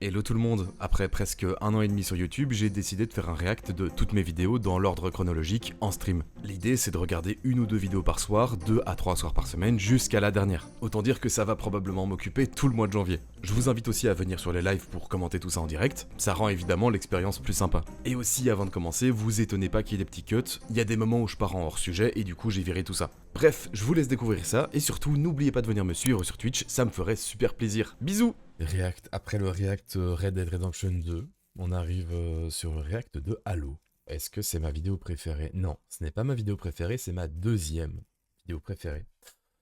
Hello tout le monde, après presque un an et demi sur YouTube, j'ai décidé de faire un react de toutes mes vidéos dans l'ordre chronologique en stream. L'idée c'est de regarder une ou deux vidéos par soir, 2 à 3 soirs par semaine, jusqu'à la dernière. Autant dire que ça va probablement m'occuper tout le mois de janvier. Je vous invite aussi à venir sur les lives pour commenter tout ça en direct, ça rend évidemment l'expérience plus sympa. Et aussi avant de commencer, vous étonnez pas qu'il y ait des petits cuts, il y a des moments où je pars en hors sujet et du coup j'ai viré tout ça. Bref, je vous laisse découvrir ça, et surtout n'oubliez pas de venir me suivre sur Twitch, ça me ferait super plaisir. Bisous! React, après le React Red Dead Redemption 2, on arrive sur le React de Halo. Est-ce que c'est ma vidéo préférée? Non, ce n'est pas ma vidéo préférée, c'est ma deuxième vidéo préférée.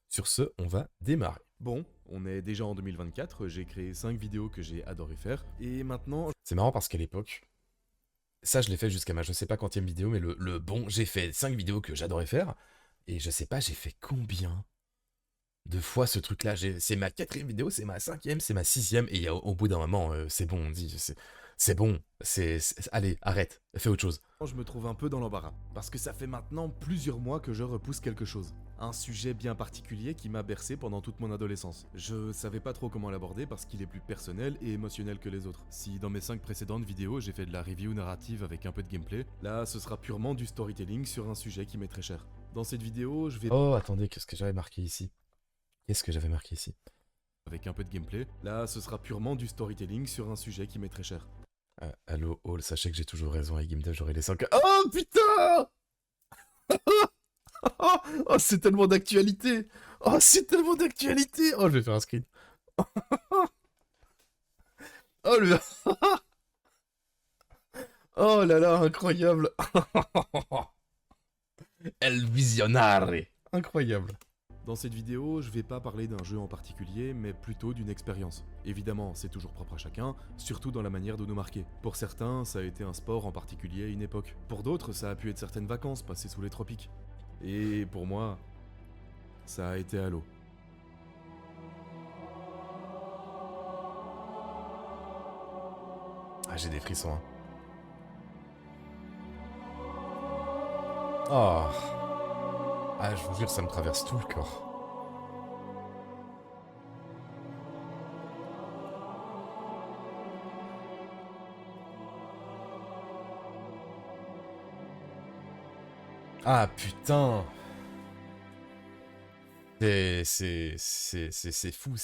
Sur ce, on va démarrer. Bon, on est déjà en 2024, j'ai créé 5 vidéos que j'ai adoré faire, et maintenant... C'est marrant parce qu'à l'époque, ça je l'ai fait jusqu'à ma je sais pas quantième vidéo, mais j'ai fait 5 vidéos que j'adorais faire, et je sais pas, j'ai fait combien de fois ce truc-là. C'est ma quatrième vidéo, c'est ma cinquième, c'est ma sixième, et au bout d'un moment, c'est bon, on dit, c'est bon, allez, arrête, fais autre chose. Je me trouve un peu dans l'embarras, parce que ça fait maintenant plusieurs mois que je repousse quelque chose. Un sujet bien particulier qui m'a bercé pendant toute mon adolescence. Je savais pas trop comment l'aborder parce qu'il est plus personnel et émotionnel que les autres. Si dans mes 5 précédentes vidéos j'ai fait de la review narrative avec un peu de gameplay, là ce sera purement du storytelling sur un sujet qui m'est très cher. Dans cette vidéo, je vais... Oh, attendez, qu'est-ce que j'avais marqué ici? Qu'est-ce que j'avais marqué ici? Avec un peu de gameplay, là ce sera purement du storytelling sur un sujet qui m'est très cher. Allo, Hall, sachez que j'ai toujours raison avec GameDev, j'aurai les 5... Oh putain! Oh, c'est tellement d'actualité! Oh, c'est tellement d'actualité! Oh, je vais faire un screen. Oh, le... Oh là là, incroyable! El Visionare! Incroyable. Dans cette vidéo, je vais pas parler d'un jeu en particulier, mais plutôt d'une expérience. Évidemment, c'est toujours propre à chacun, surtout dans la manière de nous marquer. Pour certains, ça a été un sport en particulier à une époque. Pour d'autres, ça a pu être certaines vacances passées sous les tropiques. Et pour moi, ça a été Halo. Ah, j'ai des frissons, hein. Oh. Ah, je vous jure, ça me traverse tout le corps. Ah, putain! C'est fou,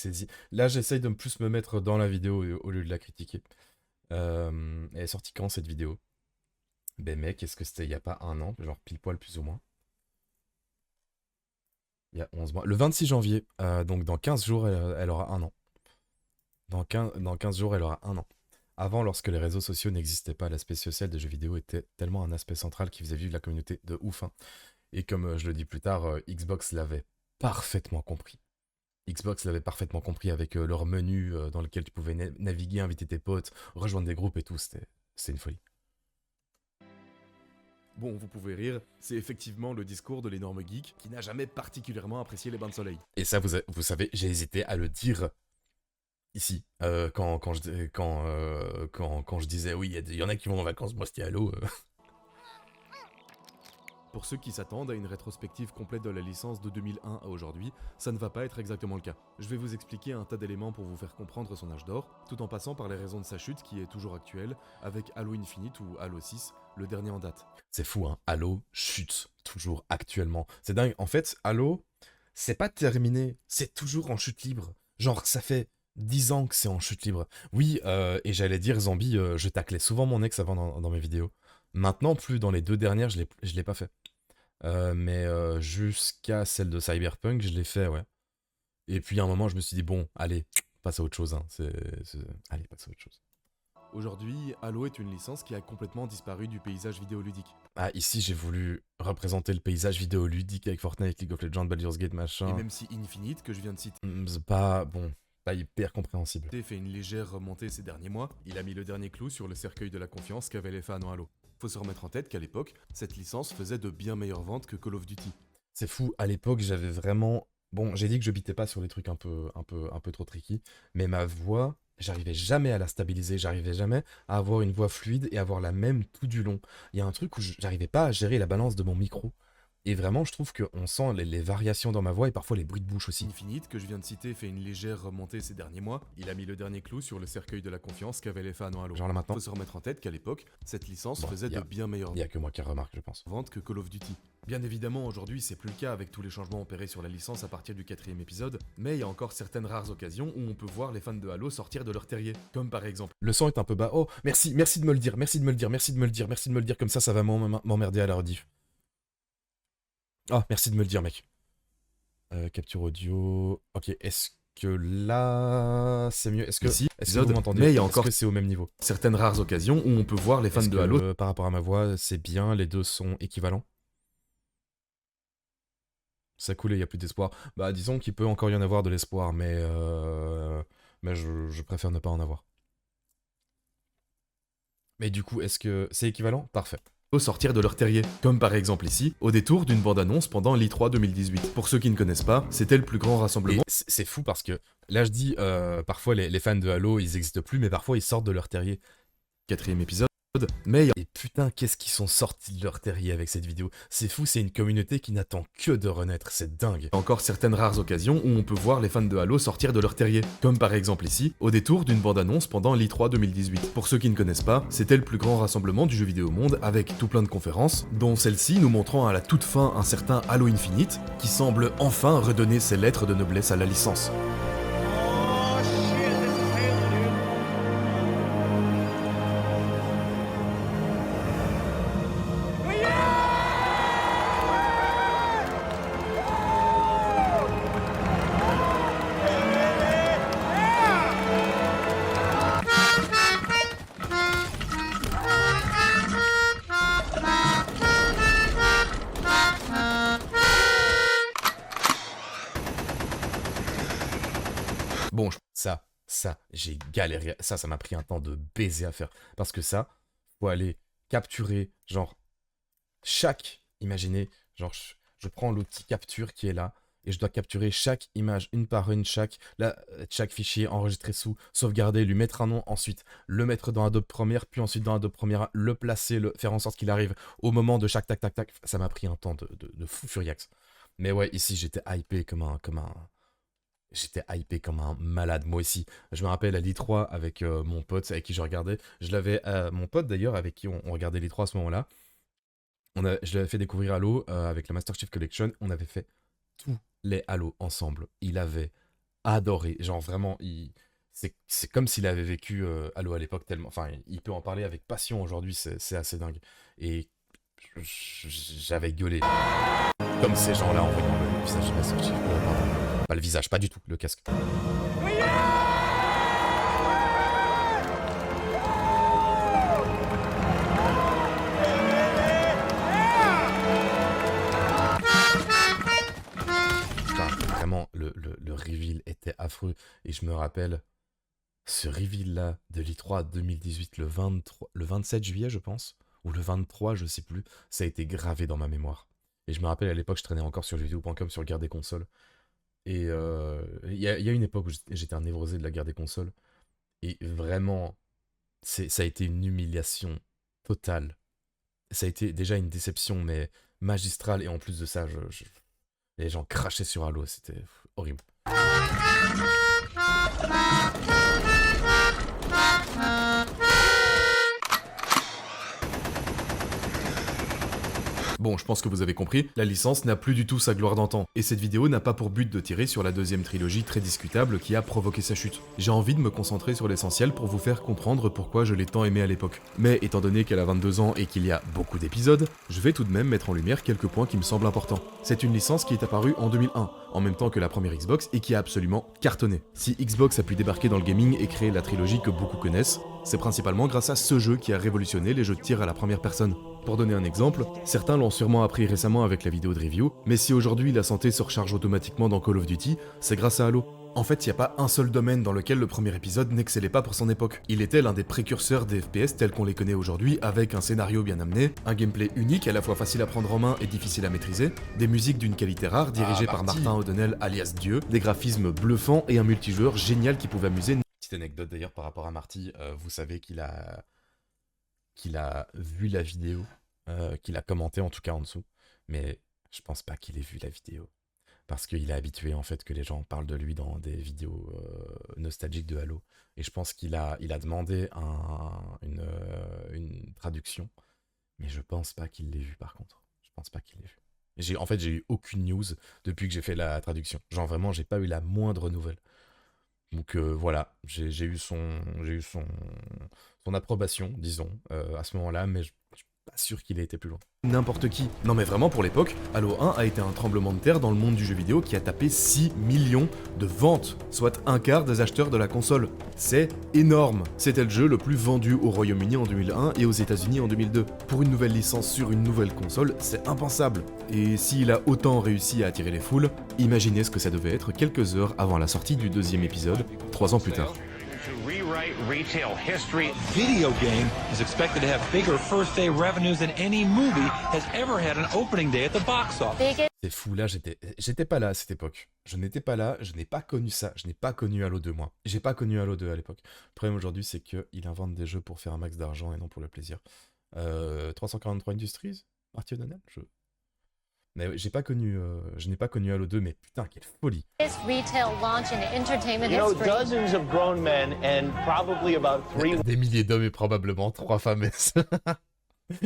Là, j'essaye de plus me mettre dans la vidéo au lieu de la critiquer. Elle est sortie quand, cette vidéo? Ben mec, est-ce que c'était il y a pas un an? Genre pile poil plus ou moins. Il y a 11 mois. Le 26 janvier, donc dans 15 jours, elle aura un an. Dans 15 jours, elle aura un an. Avant, lorsque les réseaux sociaux n'existaient pas, l'aspect social des jeux vidéo était tellement un aspect central qui faisait vivre la communauté de ouf, hein. Et comme je le dis plus tard, Xbox l'avait parfaitement compris. Xbox l'avait parfaitement compris avec leur menu dans lequel tu pouvais naviguer, inviter tes potes, rejoindre des groupes et tout, c'était une folie. Bon, vous pouvez rire, c'est effectivement le discours de l'énorme geek qui n'a jamais particulièrement apprécié les bains de soleil. Et ça, vous savez, j'ai hésité à le dire ici, quand je disais oui, il y en a qui vont en vacances, moi c'était Halo. Pour ceux qui s'attendent à une rétrospective complète de la licence de 2001 à aujourd'hui, ça ne va pas être exactement le cas. Je vais vous expliquer un tas d'éléments pour vous faire comprendre son âge d'or, tout en passant par les raisons de sa chute qui est toujours actuelle, avec Halo Infinite ou Halo 6, le dernier en date. C'est fou, hein, Halo chute toujours actuellement. C'est dingue, en fait, Halo, c'est pas terminé, c'est toujours en chute libre. Genre, ça fait 10 ans que c'est en chute libre. Oui, et j'allais dire, Zombie, je taclais souvent mon ex avant dans mes vidéos. Maintenant, plus dans les 2 dernières, je l'ai pas fait. Mais jusqu'à celle de Cyberpunk, je l'ai fait, ouais. Et puis à un moment, je me suis dit, bon, allez, passe à autre chose, hein. Allez, passe à autre chose. Aujourd'hui, Halo est une licence qui a complètement disparu du paysage vidéoludique. Ah, ici, j'ai voulu représenter le paysage vidéoludique avec Fortnite, League of Legends, Baldur's Gate, machin. Et même si Infinite, que je viens de citer, C'est pas, bon, pas hyper compréhensible. fait une légère remontée ces derniers mois, il a mis le dernier clou sur le cercueil de la confiance qu'avaient les fans en Halo. Faut se remettre en tête qu'à l'époque, cette licence faisait de bien meilleures ventes que Call of Duty. C'est fou, à l'époque, j'avais vraiment... Bon, j'ai dit que je bitais pas sur les trucs un peu trop tricky, mais ma voix, j'arrivais jamais à la stabiliser, j'arrivais jamais à avoir une voix fluide et avoir la même tout du long. Il y a un truc où j'arrivais pas à gérer la balance de mon micro. Et vraiment, je trouve qu'on sent les variations dans ma voix et parfois les bruits de bouche aussi. Infinite, que je viens de citer, fait une légère remontée ces derniers mois. Il a mis le dernier clou sur le cercueil de la confiance qu'avaient les fans en Halo. Genre là maintenant, Faut se remettre en tête qu'à l'époque, cette licence Bon, faisait y a- de bien meilleures il n'y a que moi qui remarque, je pense. ventes que Call of Duty. Bien évidemment, aujourd'hui, c'est plus le cas avec tous les changements opérés sur la licence à partir du 4ème épisode, mais il y a encore certaines rares occasions où on peut voir les fans de Halo sortir de leur terrier, comme par exemple Le son est un peu bas. Oh, merci de me le dire, merci de me le dire, merci de me le dire, merci de me le dire, comme ça va m'emmerder à la rediff. Ah, merci de me le dire, mec. Capture audio. Ok, est-ce que là c'est mieux? Est-ce que, Ici, est-ce que vous m'entendez? mais il y a Est-ce encore que c'est au même niveau? certaines rares occasions où on peut voir les fans Est-ce de que, Halo par rapport à ma voix, c'est bien, les deux sont équivalents? Ça coule et il n'y a plus d'espoir. Bah disons qu'il peut encore y en avoir de l'espoir, mais je préfère ne pas en avoir. Mais du coup, est-ce que c'est équivalent? Parfait. sortir de leur terrier, comme par exemple ici, au détour d'une bande-annonce pendant l'E3 2018. Pour ceux qui ne connaissent pas, c'était le plus grand Et rassemblement c'est fou parce que là je dis, parfois les fans de Halo ils existent plus, mais parfois ils sortent de leur terrier. 4ème épisode, mais il y a Et putain, qu'est-ce qu'ils sont sortis de leur terrier avec cette vidéo. C'est fou, c'est une communauté qui n'attend que de renaître, c'est dingue. encore certaines rares occasions où on peut voir les fans de Halo sortir de leur terrier, comme par exemple ici, au détour d'une bande-annonce pendant l'E3 2018. Pour ceux qui ne connaissent pas, c'était le plus grand rassemblement du jeu vidéo au monde avec tout plein de conférences, dont celle-ci nous montrant à la toute fin un certain Halo Infinite, qui semble enfin redonner ses lettres de noblesse à la licence. Oh shit, this is Halo, dude. Bon, j'ai galéré. Ça m'a pris un temps de baiser à faire. Parce que ça, faut aller capturer, genre, imaginez, genre, je prends l'outil capture qui est là, et je dois capturer chaque image, une par une, chaque fichier, enregistrer sous, sauvegarder, lui mettre un nom, ensuite le mettre dans Adobe Premiere, puis ensuite dans Adobe Premiere, le placer, faire en sorte qu'il arrive au moment de chaque tac tac tac. Ça m'a pris un temps de fou furiax. Mais ouais, ici j'étais hypé J'étais hypé comme un malade, moi aussi. Je me rappelle à l'I3 avec mon pote avec qui je regardais. Mon pote d'ailleurs, avec qui on regardait l'I3 à ce moment-là. Je l'avais fait découvrir Halo avec la Master Chief Collection. On avait fait tous les Halo ensemble. Il avait adoré. Genre vraiment, c'est comme s'il avait vécu Halo à l'époque tellement. Enfin, il peut en parler avec passion aujourd'hui, c'est assez dingue. Et j'avais gueulé. Comme ces gens-là en voyant le visage de Master Chief. Pardon. Pas le visage, pas du tout, le casque. Putain, vraiment, le reveal était affreux. Et je me rappelle, ce reveal-là de l'E3 2018, le 27 juillet, je pense, ou le 23, je sais plus, ça a été gravé dans ma mémoire. Et je me rappelle, à l'époque, je traînais encore sur jeuxvideo.com sur le guerre des consoles. Et il y a une époque où j'étais un névrosé de la guerre des consoles. Et vraiment, ça a été une humiliation totale. Ça a été déjà une déception, mais magistrale. Et en plus de ça, les gens crachaient sur Halo. C'était horrible. Bon, je pense que vous avez compris, la licence n'a plus du tout sa gloire d'antan, et cette vidéo n'a pas pour but de tirer sur la deuxième trilogie très discutable qui a provoqué sa chute. J'ai envie de me concentrer sur l'essentiel pour vous faire comprendre pourquoi je l'ai tant aimé à l'époque. Mais étant donné qu'elle a 22 ans et qu'il y a beaucoup d'épisodes, je vais tout de même mettre en lumière quelques points qui me semblent importants. C'est une licence qui est apparue en 2001, en même temps que la première Xbox, et qui a absolument cartonné. Si Xbox a pu débarquer dans le gaming et créer la trilogie que beaucoup connaissent, c'est principalement grâce à ce jeu qui a révolutionné les jeux de tir à la première personne. Pour donner un exemple, certains l'ont sûrement appris récemment avec la vidéo de review, mais si aujourd'hui la santé se recharge automatiquement dans Call of Duty, c'est grâce à Halo. En fait, il n'y a pas un seul domaine dans lequel le premier épisode n'excellait pas pour son époque. Il était l'un des précurseurs des FPS tels qu'on les connaît aujourd'hui, avec un scénario bien amené, un gameplay unique à la fois facile à prendre en main et difficile à maîtriser, des musiques d'une qualité rare dirigées par Martin O'Donnell alias Dieu, des graphismes bluffants et un multijoueur génial qui pouvait amuser. Petite anecdote d'ailleurs par rapport à Marty, vous savez qu'il a vu la vidéo, qu'il a commenté en tout cas en dessous, mais Je pense pas qu'il ait vu la vidéo. Parce qu'il est habitué en fait que les gens parlent de lui dans des vidéos nostalgiques de Halo. Et je pense qu'il a demandé une traduction. Mais je pense pas qu'il l'ait vu par contre. Je pense pas qu'il l'ait vu. En fait, j'ai eu aucune news depuis que j'ai fait la traduction. Genre vraiment, j'ai pas eu la moindre nouvelle. Donc voilà, j'ai eu son approbation, disons, à ce moment-là, mais je suis pas sûr qu'il ait été plus loin. N'importe qui. Non mais vraiment pour l'époque, Halo 1 a été un tremblement de terre dans le monde du jeu vidéo qui a tapé 6 millions de ventes, soit un quart des acheteurs de la console. C'est énorme. C'était le jeu le plus vendu au Royaume-Uni en 2001 et aux États-Unis en 2002. Pour une nouvelle licence sur une nouvelle console, c'est impensable. Et s'il a autant réussi à attirer les foules, imaginez ce que ça devait être quelques heures avant la sortie du deuxième épisode, 3 ans plus tard. To rewrite retail history. Video game is expected to have bigger first day revenues than any movie has ever had an opening day at the box office. C'est fou, là, j'étais pas là à cette époque. Je n'étais pas là, je n'ai pas connu ça. Je n'ai pas connu Halo 2, moi. J'ai pas connu Halo 2 à l'époque. Le problème aujourd'hui, c'est qu'il invente des jeux pour faire un max d'argent et non pour le plaisir. 343 Industries, Marty O'Donnell, Mais oui, je n'ai pas connu Halo 2, mais putain, quelle folie. Retail launch in entertainment You know, history. dozens of grown men and probably about 3 Des milliers d'hommes et probablement 3 femmes.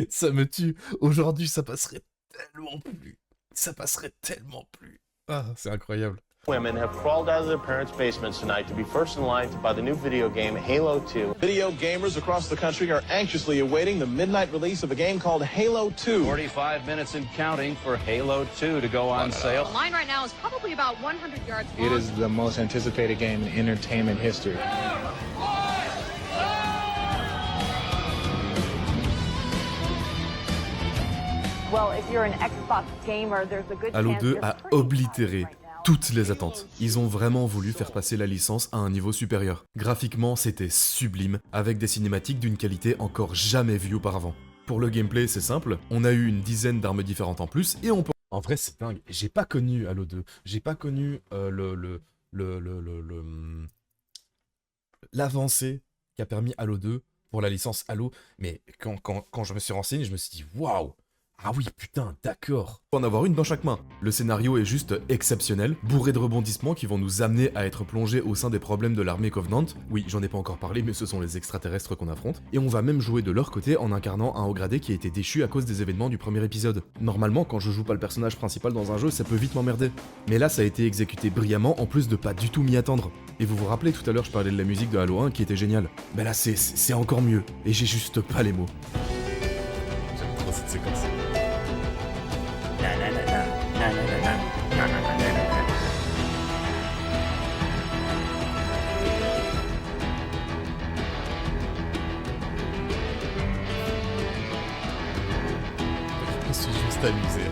Ça me tue. Aujourd'hui, ça passerait tellement plus. Ça passerait tellement plus. Ah, c'est incroyable. women have crawled out of their parents' basements tonight to be first in line to buy the new video game Halo 2. Video gamers across the country are anxiously awaiting the midnight release of a game called Halo 2. 45 minutes and counting for Halo 2 to go on sale. The line right now is probably about 100 yards long. It is the most anticipated game in entertainment history. Well, if you're an Xbox gamer, there's a good Halo chance 2 you're a pretty oblitéré right now. toutes les attentes. Ils ont vraiment voulu faire passer la licence à un niveau supérieur. Graphiquement, c'était sublime, avec des cinématiques d'une qualité encore jamais vue auparavant. Pour le gameplay, c'est simple, on a eu une dizaine d'armes différentes en plus, et on peut... En vrai, c'est dingue. J'ai pas connu Halo 2. J'ai pas connu l'avancée qu'a permis Halo 2 pour la licence Halo. Mais quand je me suis renseigné, je me suis dit, waouh! Ah oui, putain, d'accord. en avoir une dans chaque main. Le scénario est juste exceptionnel, bourré de rebondissements qui vont nous amener à être plongés au sein des problèmes de l'armée Covenant. Oui, j'en ai pas encore parlé, mais ce sont les extraterrestres qu'on affronte. Et on va même jouer de leur côté en incarnant un haut gradé qui a été déchu à cause des événements du premier épisode. Normalement, quand je joue pas le personnage principal dans un jeu, ça peut vite m'emmerder. Mais là, ça a été exécuté brillamment, en plus de pas du tout m'y attendre. Et vous vous rappelez, tout à l'heure, je parlais de la musique de Halo 1 qui était géniale. Ben là, c'est encore mieux. Et j'ai juste pas les mots. J'aime trop cette séquence. Je me suis juste amusé.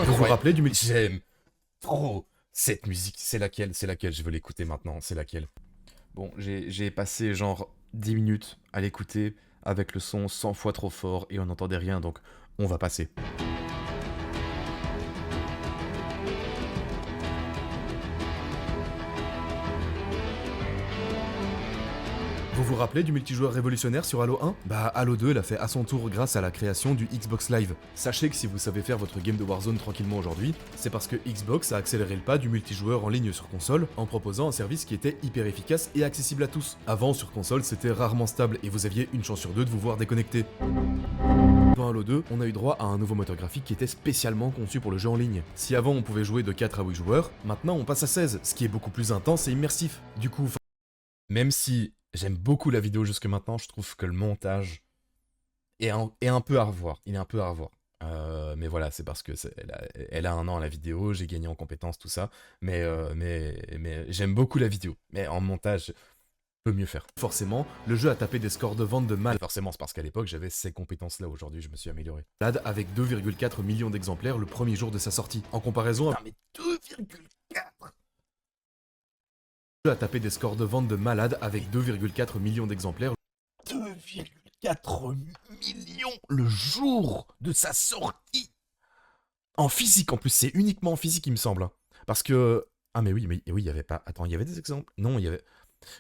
Vous vous rappelez du J'aime trop cette musique. C'est laquelle? Je veux l'écouter maintenant. C'est laquelle? Bon, j'ai passé genre 10 minutes à l'écouter avec le son 100 fois trop fort et on n'entendait rien, donc on va passer. Vous vous rappelez du multijoueur révolutionnaire sur Halo 1? Bah Halo 2 l'a fait à son tour grâce à la création du Xbox Live. Sachez que si vous savez faire votre game de Warzone tranquillement aujourd'hui, c'est parce que Xbox a accéléré le pas du multijoueur en ligne sur console en proposant un service qui était hyper efficace et accessible à tous. Avant sur console c'était rarement stable et vous aviez une chance sur deux de vous voir déconnecté. Dans Halo 2, on a eu droit à un nouveau moteur graphique qui était spécialement conçu pour le jeu en ligne. Si avant on pouvait jouer de 4 à 8 joueurs, maintenant on passe à 16, ce qui est beaucoup plus intense et immersif. Du coup, Même si j'aime beaucoup la vidéo jusque maintenant, je trouve que le montage est un peu à revoir. Il est un peu à revoir. Mais voilà, c'est parce que elle a 1 an la vidéo, j'ai gagné en compétences, tout ça. Mais j'aime beaucoup la vidéo. Mais en montage, peut mieux faire. forcément, le jeu a tapé des scores de vente de malade Forcément, c'est parce qu'à l'époque, j'avais ces compétences-là. Aujourd'hui, je me suis amélioré. avec 2,4 millions d'exemplaires le premier jour de sa sortie. En comparaison, Putain, mais 2,4 le jeu a tapé des scores de vente de malade avec 2,4 millions d'exemplaires 2,4 millions le jour de sa sortie. En physique, en plus, c'est uniquement en physique, il me semble. Hein. Parce que... Ah mais oui, il y avait pas... Attends, il y avait des exemples? Non, il y avait...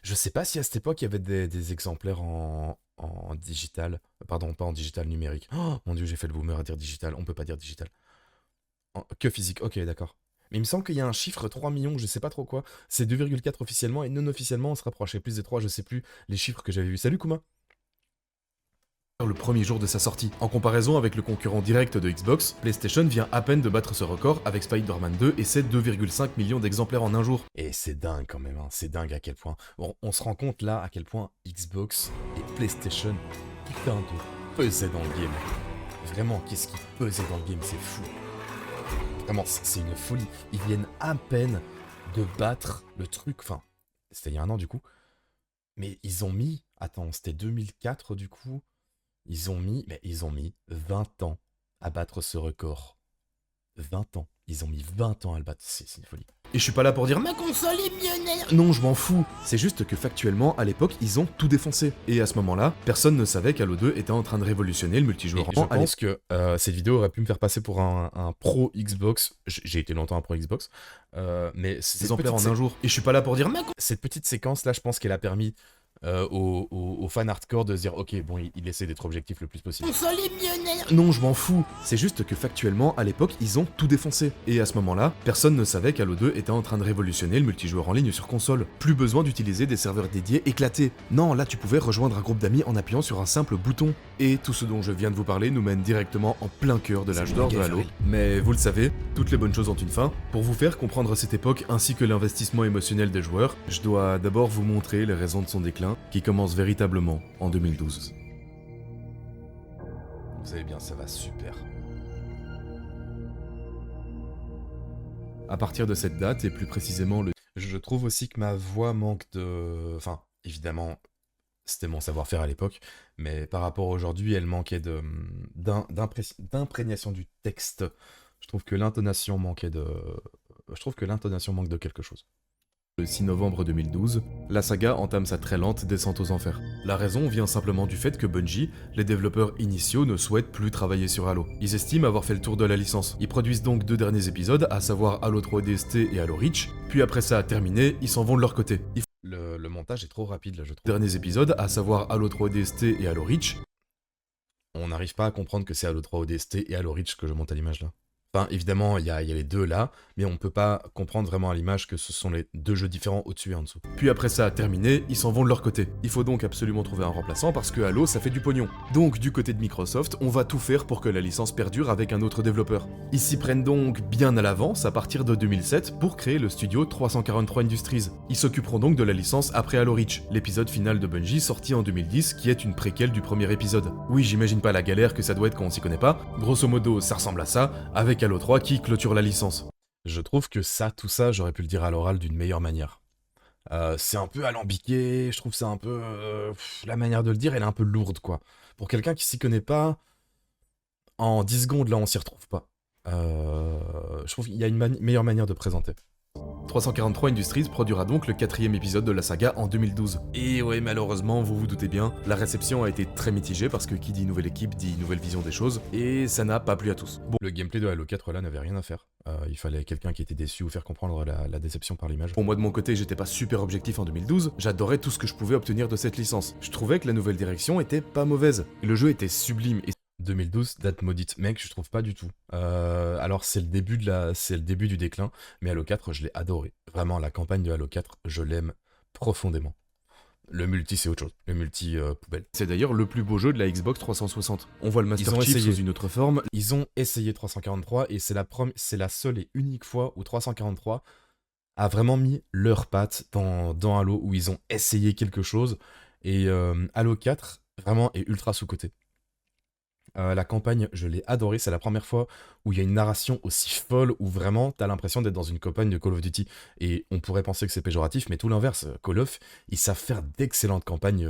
Je sais pas si à cette époque il y avait des exemplaires en digital. Pardon, pas en digital numérique. Oh mon dieu, j'ai fait le boomer à dire digital. On peut pas dire digital. Que physique, ok, d'accord. Mais il me semble qu'il y a un chiffre 3 millions, je sais pas trop quoi. C'est 2,4 officiellement et non officiellement on se rapprochait plus des 3, je sais plus les chiffres que j'avais vus. Salut Kuma. Le premier jour de sa sortie. En comparaison avec le concurrent direct de Xbox, PlayStation vient à peine de battre ce record avec Spider-Man 2 et ses 2,5 millions d'exemplaires en un jour. Et c'est dingue quand même, hein. C'est dingue à quel point. Bon, on se rend compte là à quel point Xbox et PlayStation, putain de pesaient dans le game. Vraiment, qu'est-ce qui pesait dans le game, c'est fou. Vraiment, c'est une folie. Ils viennent à peine de battre le truc, enfin, c'était il y a un an du coup, mais ils ont mis, attends, c'était 2004 du coup, ils ont mis 20 ans à battre ce record. 20 ans. Ils ont mis 20 ans à le battre, c'est une folie. Et je suis pas là pour dire ma console est millionnaire. Non, je m'en fous. C'est juste que factuellement, à l'époque, ils ont tout défoncé. Et à ce moment-là, personne ne savait qu'Halo 2 était en train de révolutionner le multijoueur. Je pense que cette vidéo aurait pu me faire passer pour un pro Xbox. J'ai été longtemps un pro Xbox. Mais ces exemplaires en un jour. Et je suis pas là pour dire cette petite séquence là, je pense qu'elle a permis aux fans hardcore de se dire ok, bon, il essaie d'être objectif le plus possible. Console est millionnaire. Non, je m'en fous. C'est juste que factuellement, à l'époque, ils ont tout défoncé. Et à ce moment-là, personne ne savait qu'Halo 2 était en train de révolutionner le multijoueur en ligne sur console. Plus besoin d'utiliser des serveurs dédiés éclatés. Non, là, tu pouvais rejoindre un groupe d'amis en appuyant sur un simple bouton. Et tout ce dont je viens de vous parler nous mène directement en plein cœur de l'âge d'or de Halo. Mais vous le savez, toutes les bonnes choses ont une fin. Pour vous faire comprendre cette époque ainsi que l'investissement émotionnel des joueurs, je dois d'abord vous montrer les raisons de son déclin, qui commence véritablement en 2012. Vous savez bien, ça va super. À partir de cette date, et plus précisément le... Je trouve aussi que ma voix manque de... Enfin, évidemment, c'était mon savoir-faire à l'époque, mais par rapport à aujourd'hui, elle manquait d'imprégnation du texte. Je trouve que l'intonation manquait de... Je trouve que l'intonation manque de quelque chose. Le 6 novembre 2012, la saga entame sa très lente descente aux enfers. La raison vient simplement du fait que Bungie, les développeurs initiaux, ne souhaitent plus travailler sur Halo. Ils estiment avoir fait le tour de la licence. Ils produisent donc 2 derniers épisodes, à savoir Halo 3 ODST et Halo Reach, puis après ça a terminé, ils s'en vont de leur côté. Le montage est trop rapide là, je trouve. Derniers épisodes, à savoir Halo 3 ODST et Halo Reach. On n'arrive pas à comprendre que c'est Halo 3 ODST et Halo Reach que je monte à l'image là. Enfin, évidemment, il y a les deux là, mais on peut pas comprendre vraiment à l'image que ce sont les 2 jeux différents au-dessus et en dessous. Puis après ça a terminé, ils s'en vont de leur côté. Il faut donc absolument trouver un remplaçant parce que Halo, ça fait du pognon. Donc, du côté de Microsoft, on va tout faire pour que la licence perdure avec un autre développeur. Ils s'y prennent donc bien à l'avance à partir de 2007 pour créer le studio 343 Industries. Ils s'occuperont donc de la licence après Halo Reach, l'épisode final de Bungie sorti en 2010 qui est une préquelle du premier épisode. Oui, j'imagine pas la galère que ça doit être quand on s'y connaît pas. Grosso modo, ça ressemble à ça, avec Halo 3 qui clôture la licence. Je trouve que tout ça, j'aurais pu le dire à l'oral d'une meilleure manière. C'est un peu alambiqué, je trouve c'est un peu... la manière de le dire, elle est un peu lourde, quoi. Pour quelqu'un qui s'y connaît pas, en 10 secondes, là, on s'y retrouve pas. Je trouve qu'il y a une meilleure manière de présenter. 343 Industries produira donc le 4e épisode de la saga en 2012. Et ouais, malheureusement, vous vous doutez bien, la réception a été très mitigée parce que qui dit nouvelle équipe dit nouvelle vision des choses, et ça n'a pas plu à tous. Bon, le gameplay de Halo 4 là n'avait rien à faire. Il fallait quelqu'un qui était déçu ou faire comprendre la déception par l'image. Bon, moi de mon côté, j'étais pas super objectif en 2012, j'adorais tout ce que je pouvais obtenir de cette licence. Je trouvais que la nouvelle direction était pas mauvaise, le jeu était sublime et 2012, date maudite, mec, je trouve pas du tout. Alors c'est le début du déclin, mais Halo 4, je l'ai adoré. Vraiment, la campagne de Halo 4, je l'aime profondément. Le multi, c'est autre chose. Le multi poubelle. C'est d'ailleurs le plus beau jeu de la Xbox 360. On voit le Master Chief sous une autre forme. Ils ont essayé 343 et c'est la seule et unique fois où 343 a vraiment mis leurs pattes dans Halo, où ils ont essayé quelque chose. Et Halo 4, vraiment, est ultra sous-coté. La campagne, je l'ai adorée, c'est la première fois où il y a une narration aussi folle, où vraiment t'as l'impression d'être dans une campagne de Call of Duty. Et on pourrait penser que c'est péjoratif, mais tout l'inverse, Call of, ils savent faire d'excellentes campagnes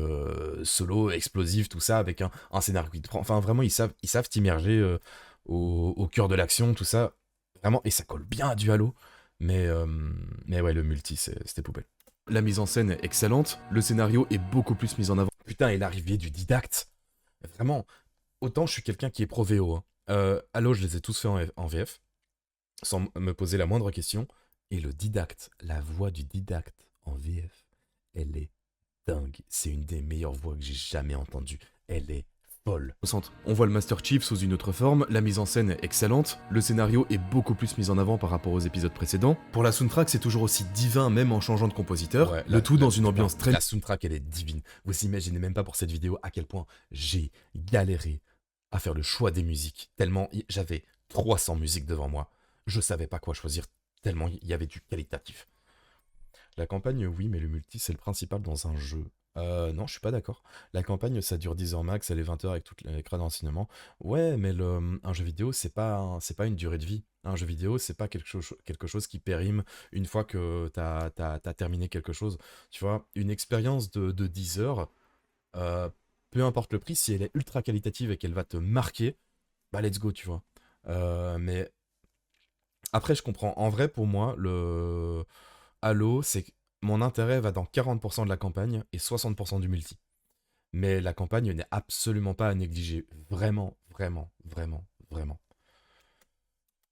solo, explosives, tout ça, avec un scénario qui te prend... Enfin vraiment, ils savent t'immerger au cœur de l'action, tout ça, vraiment, et ça colle bien à du Halo. Mais ouais, le multi, c'était poubelle. La mise en scène est excellente, le scénario est beaucoup plus mis en avant. Putain, et l'arrivée du didacte, vraiment... Autant je suis quelqu'un qui est pro VO. Halo, je les ai tous faits en VF, sans me poser la moindre question. Et le didacte, la voix du didacte en VF, elle est dingue. C'est une des meilleures voix que j'ai jamais entendues. Elle est folle. Au centre, on voit le Master Chief sous une autre forme, la mise en scène est excellente, le scénario est beaucoup plus mis en avant par rapport aux épisodes précédents. Pour la soundtrack, c'est toujours aussi divin même en changeant de compositeur, Ouais, le tout dans une ambiance très... La soundtrack, elle est divine. Vous imaginez même pas pour cette vidéo à quel point j'ai galéré à faire le choix des musiques, tellement j'avais 300 musiques devant moi. Je savais pas quoi choisir, tellement il y avait du qualitatif. La campagne, oui, mais le multi, c'est le principal dans un jeu. Non, je suis pas d'accord. La campagne, ça dure 10 heures max, elle est 20 heures avec toute l'écran d'enseignement. Ouais, mais un jeu vidéo, c'est pas une durée de vie. Un jeu vidéo, c'est pas quelque chose qui périme une fois que t'as terminé quelque chose. Tu vois, une expérience de 10 heures, peu importe le prix, si elle est ultra qualitative et qu'elle va te marquer, bah let's go, tu vois. Mais après, je comprends. En vrai, pour moi, le Halo, c'est que mon intérêt va dans 40% de la campagne et 60% du multi. Mais la campagne n'est absolument pas à négliger. Vraiment, vraiment, vraiment, vraiment.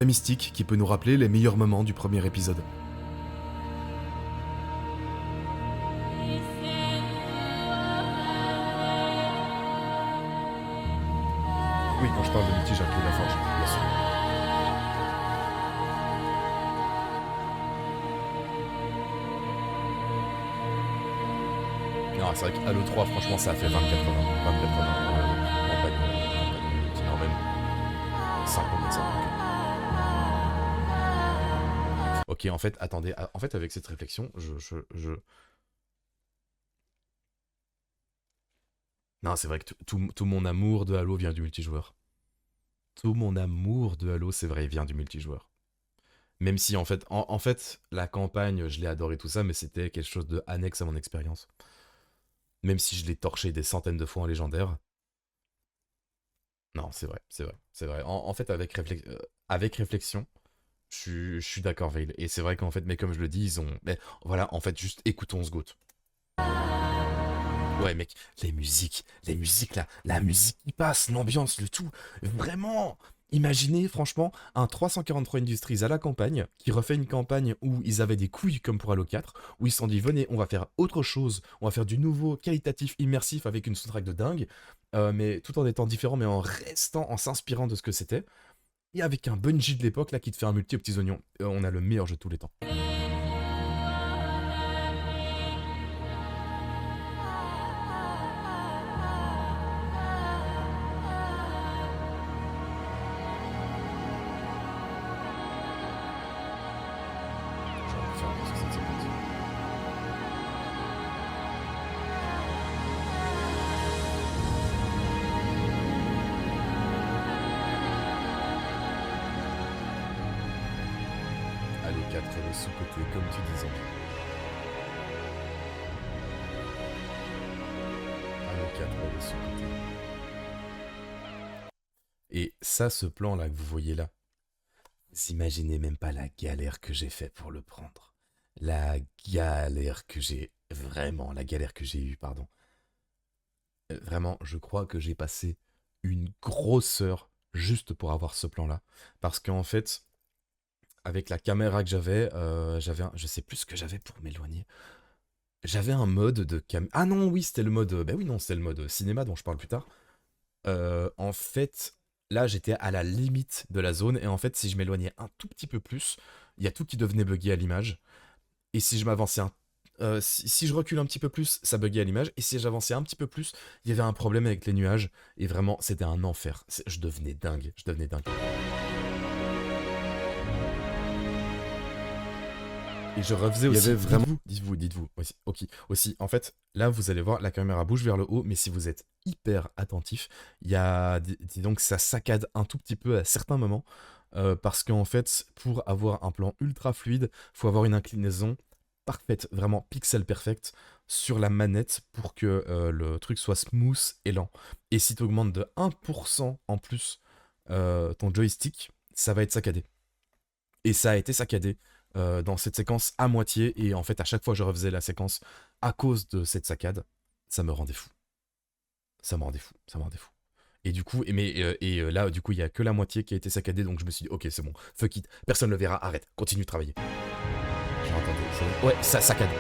mystique qui peut nous rappeler les meilleurs moments du premier épisode. Oui, quand je parle de multi, j'inclus la forge, bien sûr. Non, c'est vrai que Halo 3, franchement, ça a fait 24 heures. 24 heures. Campagne, non, même 50 ça. Ok, en fait, attendez. En fait, avec cette réflexion, Non, c'est vrai que tout mon amour de Halo vient du multijoueur. Tout mon amour de Halo, c'est vrai, vient du multijoueur. Même si, en fait, la campagne, je l'ai adoré tout ça, mais c'était quelque chose de annexe à mon expérience. Même si je l'ai torché des centaines de fois en légendaire. Non, c'est vrai. En fait, avec réflexion, je suis d'accord, Veil. Et c'est vrai qu'en fait, mais comme je le dis, mais voilà, en fait, juste écoutons ce goût. Ouais, mec, les musiques là, la musique qui passe, l'ambiance, le tout, vraiment. Imaginez, franchement, un 343 Industries à la campagne, qui refait une campagne où ils avaient des couilles comme pour Halo 4, où ils se sont dit, venez, on va faire autre chose, on va faire du nouveau, qualitatif, immersif, avec une soundtrack de dingue, mais tout en étant différent, mais en s'inspirant de ce que c'était, et avec un Bungie de l'époque, là, qui te fait un multi aux petits oignons. On a le meilleur jeu de tous les temps. Halo 4, le sous-côté, comme tu disais. Halo 4, le sous-côté. Et ça, ce plan-là que vous voyez là, vous imaginez même pas la galère que j'ai fait pour le prendre. La galère que j'ai eue, pardon. Vraiment, je crois que j'ai passé une grosse heure juste pour avoir ce plan-là. Parce qu'en fait, avec la caméra que j'avais, je sais plus ce que j'avais pour m'éloigner. J'avais un mode de Ah non, oui, c'était le mode... c'était le mode cinéma dont je parle plus tard. En fait, là, j'étais à la limite de la zone. Et en fait, si je m'éloignais un tout petit peu plus, il y a tout qui devenait buggé à l'image. Et si je m'avançais si je recule un petit peu plus, ça buguait à l'image. Et si j'avançais un petit peu plus, il y avait un problème avec les nuages. Et vraiment, c'était un enfer. Je devenais dingue. Et je refaisais aussi. Il y avait vraiment... Dites-vous. Aussi, en fait, là, vous allez voir, la caméra bouge vers le haut, mais si vous êtes hyper attentif, il y a... Dis donc, ça saccade un tout petit peu à certains moments, parce qu'en fait, pour avoir un plan ultra fluide, faut avoir une inclinaison parfaite, vraiment pixel perfect, sur la manette pour que le truc soit smooth et lent. Et si tu augmentes de 1% en plus ton joystick, ça va être saccadé. Et ça a été saccadé dans cette séquence à moitié, et en fait à chaque fois je refaisais la séquence à cause de cette saccade. Ça me rendait fou. Et du coup, là du coup il y a que la moitié qui a été saccadée, donc je me suis dit ok, c'est bon, fuck it, personne ne le verra, arrête, continue de travailler. Genre attendez, ouais, ça saccade.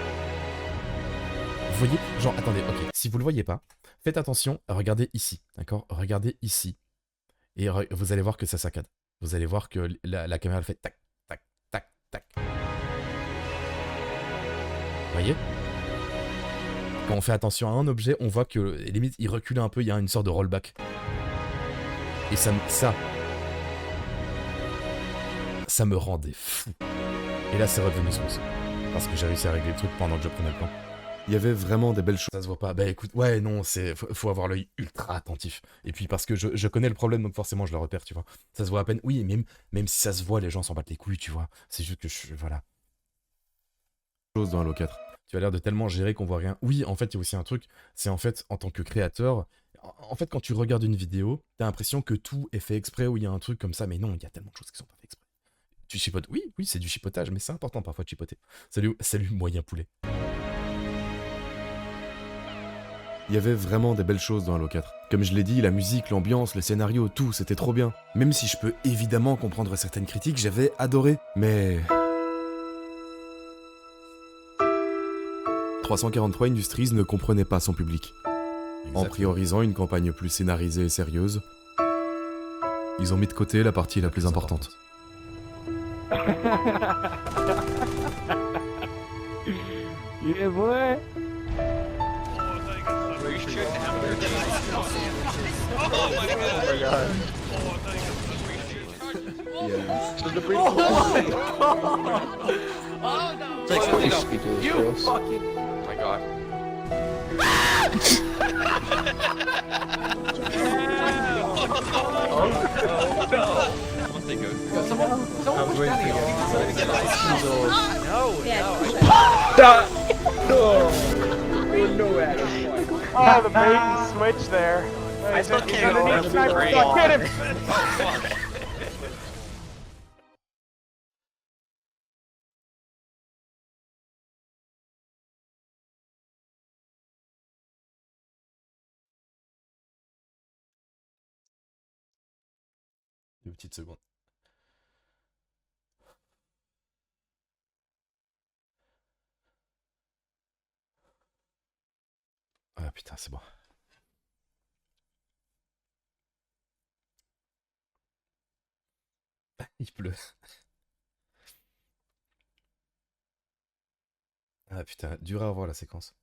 Vous voyez, genre, attendez, ok, si vous le voyez pas, faites attention, regardez ici, d'accord? Regardez ici, et vous allez voir que ça saccade. Vous allez voir que la caméra elle fait tac, tac, tac, tac. Vous voyez? Quand on fait attention à un objet, on voit que, limite, il recule un peu, il y a une sorte de rollback. Et ça me rendait fou. Et là, c'est revenu smooth. Parce que j'ai réussi à régler le truc pendant que je prenais le plan. Il y avait vraiment des belles choses. Ça se voit pas. Bah écoute, ouais, non, faut avoir l'œil ultra attentif. Et puis parce que je connais le problème, donc forcément je le repère, tu vois. Ça se voit à peine. Oui, même si ça se voit, les gens s'en battent les couilles, tu vois. C'est juste que voilà. Chose dans Halo 4. Tu as l'air de tellement gérer qu'on voit rien. Oui, en fait, il y a aussi un truc. C'est en fait, en tant que créateur, en fait, quand tu regardes une vidéo, t'as l'impression que tout est fait exprès ou il y a un truc comme ça. Mais non, il y a tellement de choses qui sont pas faites exprès. Tu chipotes. Oui, c'est du chipotage, mais c'est important parfois de chipoter. Salut, moyen poulet. Il y avait vraiment des belles choses dans Halo 4. Comme je l'ai dit, la musique, l'ambiance, les scénarios, tout, c'était trop bien. Même si je peux évidemment comprendre certaines critiques, j'avais adoré. Mais... 343 Industries ne comprenait pas son public. Exactement. En priorisant une campagne plus scénarisée et sérieuse, ils ont mis de côté la partie la plus importante. Yeah, boy. Oh, the bait and switch there. I still can't get him. Deux petites secondes. Ah putain, c'est bon. Il pleut. Ah putain, dur à revoir la séquence.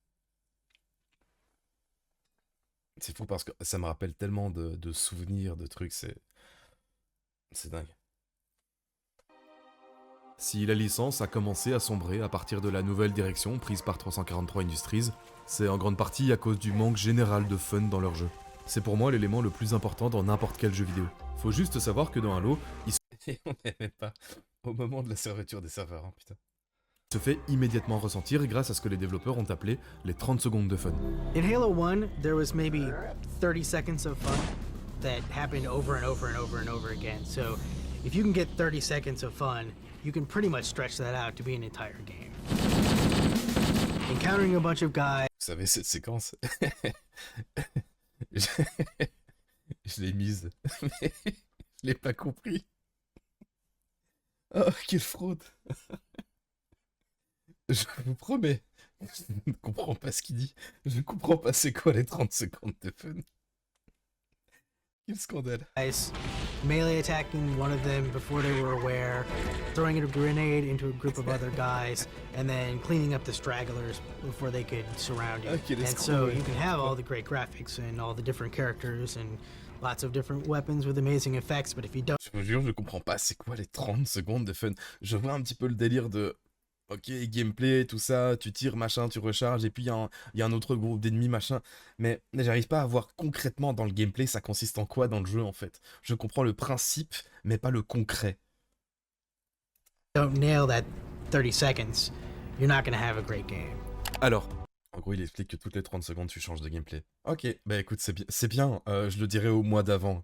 C'est fou parce que ça me rappelle tellement de souvenirs, de trucs, c'est dingue. Si la licence a commencé à sombrer à partir de la nouvelle direction prise par 343 Industries, c'est en grande partie à cause du manque général de fun dans leur jeu. C'est pour moi l'élément le plus important dans n'importe quel jeu vidéo. Faut juste savoir que dans Halo, Et on n'est même pas au moment de la fermeture des serveurs, hein, putain. se fait immédiatement ressentir grâce à ce que les développeurs ont appelé les 30 secondes de fun. In Halo 1, there was maybe 30 seconds of fun that happened over and over and over and over again. So if you can get 30 seconds of fun, you can pretty much stretch that out to be an entire game. Encountering a bunch of guys. Vous savez, cette séquence, je l'ai mise, mais je l'ai pas compris. Oh, quelle fraude! Je vous promets, je ne comprends pas ce qu'il dit. Je ne comprends pas c'est quoi les 30 secondes de fun. Quel scandale. Guys, melee attacking one of them before they were aware, throwing a grenade into a group of other guys, and then cleaning up the stragglers before they could surround you. Okay, And so you can have all the great graphics and all the different characters and lots of different weapons with amazing effects, but if you don't... Je vous jure, je comprends pas c'est quoi les 30 secondes de fun. Je vois un petit peu le délire de... Ok, gameplay, tout ça, tu tires, machin, tu recharges, et puis il y a un autre groupe d'ennemis, machin. Mais j'arrive pas à voir concrètement dans le gameplay, ça consiste en quoi dans le jeu, en fait. Je comprends le principe, mais pas le concret. don't nail that 30 seconds, you're not gonna have a great game. Alors, en gros, il explique que toutes les 30 secondes, tu changes de gameplay. Ok, bah écoute, c'est bien, je le dirai au mois d'avant.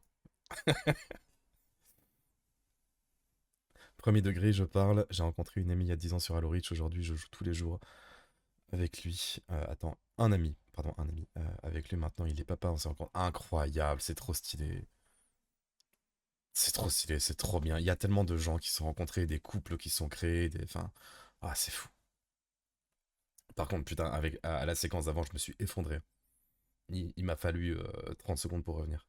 Premier degré, je parle. J'ai rencontré une amie il y a 10 ans sur Halo Reach. Aujourd'hui, je joue tous les jours avec lui. Un ami. Avec lui maintenant, il est papa. On s'est encore incroyable. C'est trop stylé. C'est trop stylé, c'est trop bien. Il y a tellement de gens qui se sont rencontrés, des couples qui sont créés. Enfin, c'est fou. Par contre, putain, à la séquence d'avant, je me suis effondré. Il m'a fallu 30 secondes pour revenir.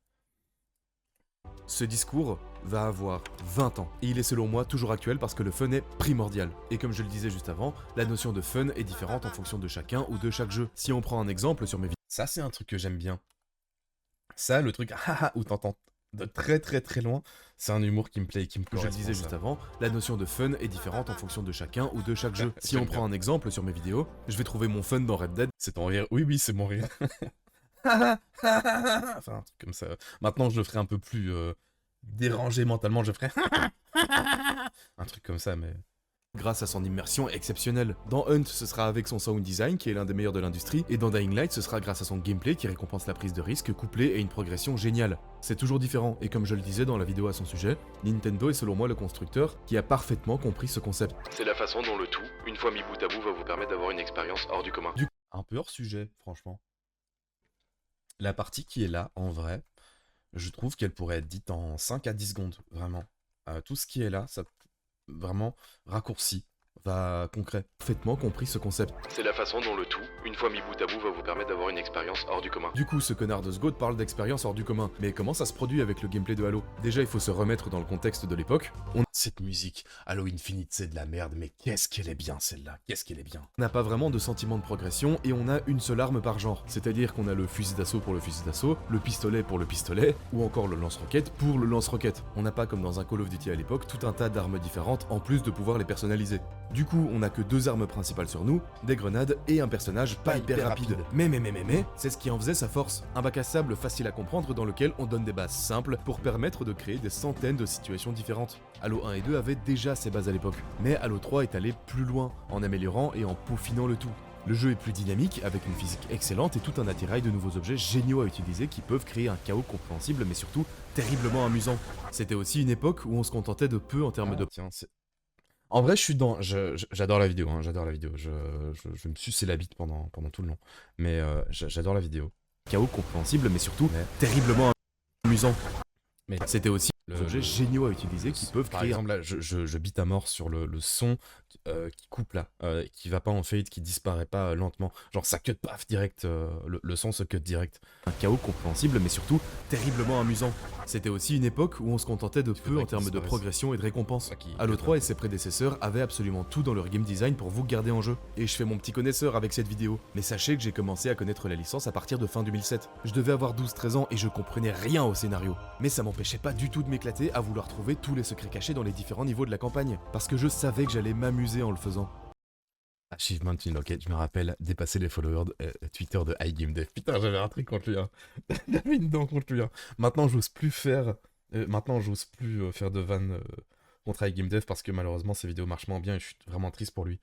Ce discours va avoir 20 ans, et il est selon moi toujours actuel parce que le fun est primordial. Et comme je le disais juste avant, la notion de fun est différente en fonction de chacun ou de chaque jeu. Si on prend un exemple sur mes vidéos... Ça, c'est un truc que j'aime bien. Ça, le truc où t'entends de très très très loin, c'est un humour qui me plaît et qui me correspond. Je le disais juste avant, la notion de fun est différente en fonction de chacun ou de chaque jeu. Si on prend un exemple sur mes vidéos, je vais trouver mon fun dans Red Dead. C'est ton rire. Oui, c'est mon rire. Enfin, un truc comme ça. Maintenant, je le ferai un peu plus dérangé mentalement. Je ferai un truc comme ça, mais... Grâce à son immersion exceptionnelle. Dans Hunt, ce sera avec son sound design qui est l'un des meilleurs de l'industrie, et dans Dying Light, ce sera grâce à son gameplay qui récompense la prise de risque couplée à une progression géniale. C'est toujours différent, et comme je le disais dans la vidéo à son sujet, Nintendo est selon moi le constructeur qui a parfaitement compris ce concept. C'est la façon dont le tout, une fois mis bout à bout, va vous permettre d'avoir une expérience hors du commun. Un peu hors sujet, franchement. La partie qui est là, en vrai, je trouve qu'elle pourrait être dite en 5 à 10 secondes, vraiment. Tout ce qui est là, ça vraiment raccourci, va concret. Parfaitement compris ce concept. C'est la façon dont le tout, une fois mis bout à bout, va vous permettre d'avoir une expérience hors du commun. Du coup, ce connard de Sgoat parle d'expérience hors du commun. Mais comment ça se produit avec le gameplay de Halo? Déjà, il faut se remettre dans le contexte de l'époque. Cette musique, Halo Infinite, c'est de la merde, mais qu'est-ce qu'elle est bien celle-là, qu'est-ce qu'elle est bien. On n'a pas vraiment de sentiment de progression et on a une seule arme par genre. C'est-à-dire qu'on a le fusil d'assaut pour le fusil d'assaut, le pistolet pour le pistolet, ou encore le lance-roquette pour le lance-roquette. On n'a pas comme dans un Call of Duty à l'époque tout un tas d'armes différentes en plus de pouvoir les personnaliser. Du coup, on a que 2 armes principales sur nous, des grenades et un personnage pas hyper rapide. Mais, c'est ce qui en faisait sa force. Un bac à sable facile à comprendre dans lequel on donne des bases simples pour permettre de créer des centaines de situations différentes. Halo 1 et 2 avaient déjà ces bases à l'époque, mais Halo 3 est allé plus loin, en améliorant et en peaufinant le tout. Le jeu est plus dynamique, avec une physique excellente et tout un attirail de nouveaux objets géniaux à utiliser qui peuvent créer un chaos compréhensible mais surtout terriblement amusant. C'était aussi une époque où on se contentait de peu en termes de... Tiens, en vrai, je suis dans... J'adore la vidéo, hein, j'adore la vidéo. Je me sucer la bite pendant tout le long. Mais j'adore la vidéo. Chaos compréhensible mais surtout terriblement amusant. Mais c'était aussi des objets géniaux à utiliser qui peuvent par créer... exemple, là, je bite à mort sur le son qui coupe là, qui va pas en fade, qui disparaît pas lentement. Genre ça cut paf direct, le son se cut direct. Un chaos compréhensible mais surtout terriblement amusant. C'était aussi une époque où on se contentait de peu en termes de progression et de récompense. Halo 3 et ses prédécesseurs avaient absolument tout dans leur game design pour vous garder en jeu. Et je fais mon petit connaisseur avec cette vidéo. Mais sachez que j'ai commencé à connaître la licence à partir de fin 2007. Je devais avoir 12-13 ans et je comprenais rien au scénario. Mais ça m'empêchait pas du tout de m'éclater à vouloir trouver tous les secrets cachés dans les différents niveaux de la campagne. Parce que je savais que j'allais m'amuser en le faisant. Achievement Unlocked, je me rappelle, dépasser les followers Twitter de iGameDev. Putain, j'avais un truc contre lui. Hein. J'avais une dent contre lui. Hein. Maintenant, j'ose plus faire de vannes contre iGameDev parce que malheureusement, ses vidéos marchent moins bien et je suis vraiment triste pour lui.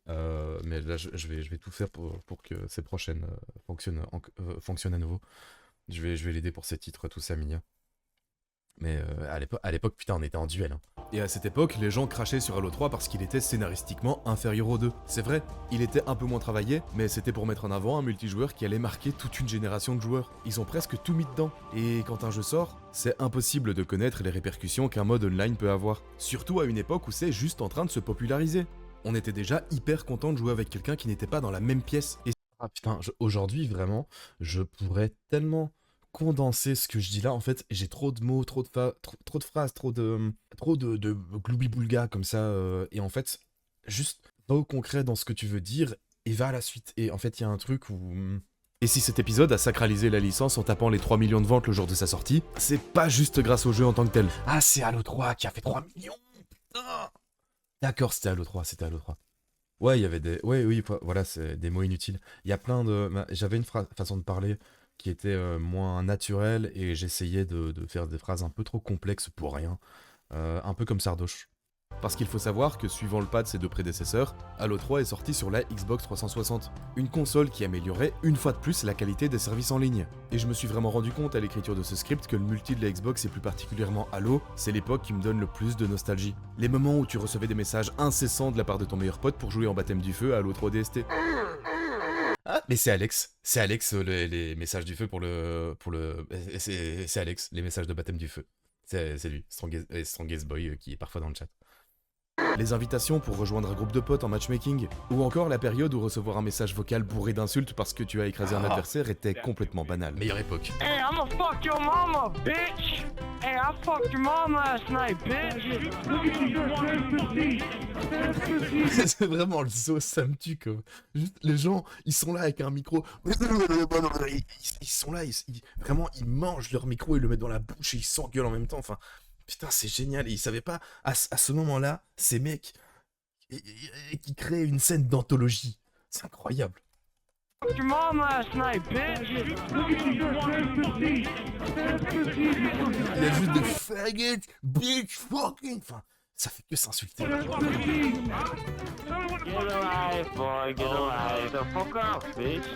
Mais là, je vais tout faire pour que ses prochaines fonctionnent à nouveau. Je vais l'aider pour ses titres, tout ça, mignon. Mais à l'époque, putain, on était en duel. Hein. Et à cette époque, les gens crachaient sur Halo 3 parce qu'il était scénaristiquement inférieur aux 2. C'est vrai, il était un peu moins travaillé, mais c'était pour mettre en avant un multijoueur qui allait marquer toute une génération de joueurs. Ils ont presque tout mis dedans. Et quand un jeu sort, c'est impossible de connaître les répercussions qu'un mode online peut avoir. Surtout à une époque où c'est juste en train de se populariser. On était déjà hyper content de jouer avec quelqu'un qui n'était pas dans la même pièce. Et... Ah putain, aujourd'hui, vraiment, je pourrais tellement... condenser ce que je dis là, en fait, j'ai trop de mots, trop de phrases, trop de gloubi-boulga comme ça, et en fait, juste va au concret dans ce que tu veux dire, et va à la suite. Et en fait, il y a un truc où... Et si cet épisode a sacralisé la licence en tapant les 3 millions de ventes le jour de sa sortie, c'est pas juste grâce au jeu en tant que tel. Ah, c'est Halo 3 qui a fait 3 millions, putain. D'accord, c'était Halo 3. Ouais, il y avait des... Oui, voilà, c'est des mots inutiles. Il y a plein de... J'avais une façon de parler qui était moins naturelle et j'essayais de faire des phrases un peu trop complexes pour rien. Un peu comme Sardoche. Parce qu'il faut savoir que suivant le pas de ses 2 prédécesseurs, Halo 3 est sorti sur la Xbox 360, une console qui améliorait une fois de plus la qualité des services en ligne. Et je me suis vraiment rendu compte à l'écriture de ce script que le multi de la Xbox et plus particulièrement Halo, c'est l'époque qui me donne le plus de nostalgie. Les moments où tu recevais des messages incessants de la part de ton meilleur pote pour jouer en baptême du feu à Halo 3 DST. Ah, mais c'est Alex, les messages du feu c'est Alex, les messages de baptême du feu. C'est lui, Strongest Boy qui est parfois dans le chat. Les invitations pour rejoindre un groupe de potes en matchmaking, ou encore la période où recevoir un message vocal bourré d'insultes parce que tu as écrasé un adversaire était complètement banal. Meilleure époque. Hey, I'm gonna fuck your mama, bitch! Hey, I fucked your mom last night, bitch! C'est vraiment le sauce, ça me tue comme. Juste, les gens, ils sont là avec un micro. Ils sont là, vraiment, ils mangent leur micro, ils le mettent dans la bouche et ils s'engueulent en même temps. Enfin, putain, c'est génial. Et ils savaient pas, à ce moment-là, ces mecs qui créent une scène d'anthologie. C'est incroyable. Fuck your mom last night, bitch! Il y a juste des faggots, bitch, fucking. Enfin, ça fait que s'insulter. Get alive, boy, get alive. The fuck up, bitch.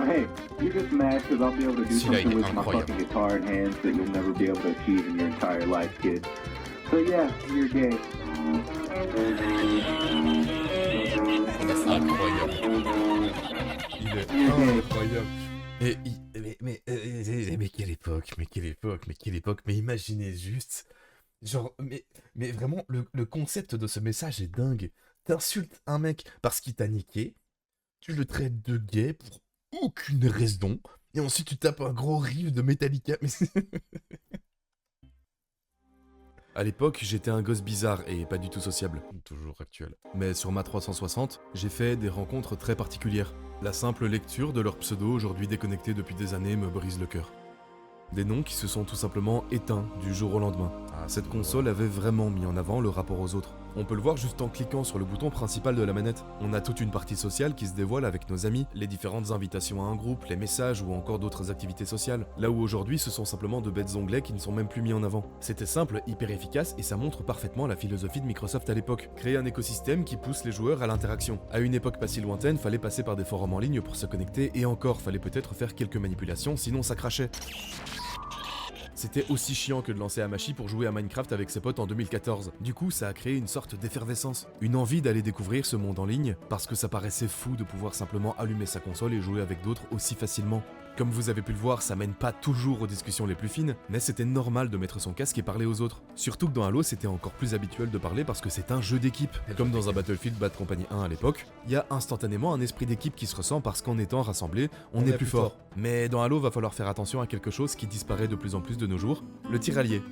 Hey, you're just mad because I'll be able to do something with my fucking guitar in hands that you'll never be able to achieve in your entire life, kid. So yeah, you're gay. C'est incroyable. Il est incroyable. Mais quelle époque, mais imaginez juste. Genre, mais vraiment, le concept de ce message est dingue. T'insultes un mec parce qu'il t'a niqué, tu le traites de gay pour aucune raison, et ensuite tu tapes un gros riff de Metallica. Mais À l'époque, j'étais un gosse bizarre et pas du tout sociable. Toujours actuel. Mais sur ma 360, j'ai fait des rencontres très particulières. La simple lecture de leur pseudo, aujourd'hui déconnecté depuis des années, me brise le cœur. Des noms qui se sont tout simplement éteints du jour au lendemain. Cette console avait vraiment mis en avant le rapport aux autres. On peut le voir juste en cliquant sur le bouton principal de la manette. On a toute une partie sociale qui se dévoile avec nos amis, les différentes invitations à un groupe, les messages ou encore d'autres activités sociales. Là où aujourd'hui ce sont simplement de bêtes onglets qui ne sont même plus mis en avant. C'était simple, hyper efficace et ça montre parfaitement la philosophie de Microsoft à l'époque. Créer un écosystème qui pousse les joueurs à l'interaction. À une époque pas si lointaine, fallait passer par des forums en ligne pour se connecter et encore, fallait peut-être faire quelques manipulations sinon ça crachait. C'était aussi chiant que de lancer Hamachi pour jouer à Minecraft avec ses potes en 2014. Du coup, ça a créé une sorte d'effervescence. Une envie d'aller découvrir ce monde en ligne, parce que ça paraissait fou de pouvoir simplement allumer sa console et jouer avec d'autres aussi facilement. Comme vous avez pu le voir, ça mène pas toujours aux discussions les plus fines, mais c'était normal de mettre son casque et parler aux autres. Surtout que dans Halo, c'était encore plus habituel de parler parce que c'est un jeu d'équipe. Comme dans un Battlefield Bad Company 1 à l'époque, il y a instantanément un esprit d'équipe qui se ressent parce qu'en étant rassemblés, on est plus fort. Mais dans Halo, va falloir faire attention à quelque chose qui disparaît de plus en plus de nos jours, le tir allié.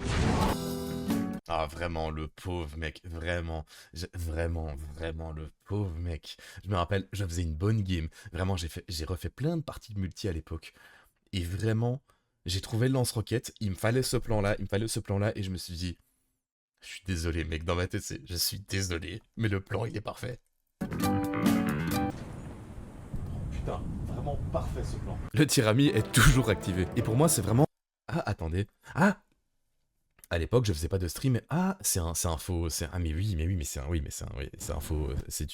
Ah, vraiment, le pauvre mec, vraiment le pauvre mec. Je me rappelle, je faisais une bonne game. Vraiment, j'ai refait plein de parties de multi à l'époque. Et vraiment, j'ai trouvé le lance-roquette, il me fallait ce plan-là, et je me suis dit, je suis désolé mec, dans ma tête c'est, je suis désolé, mais le plan il est parfait. Putain, vraiment parfait ce plan. Le tirami est toujours activé. Et pour moi, c'est vraiment... Ah, attendez. Ah, à l'époque, je faisais pas de stream, mais ah, c'est un faux, ah mais c'est un faux, c'est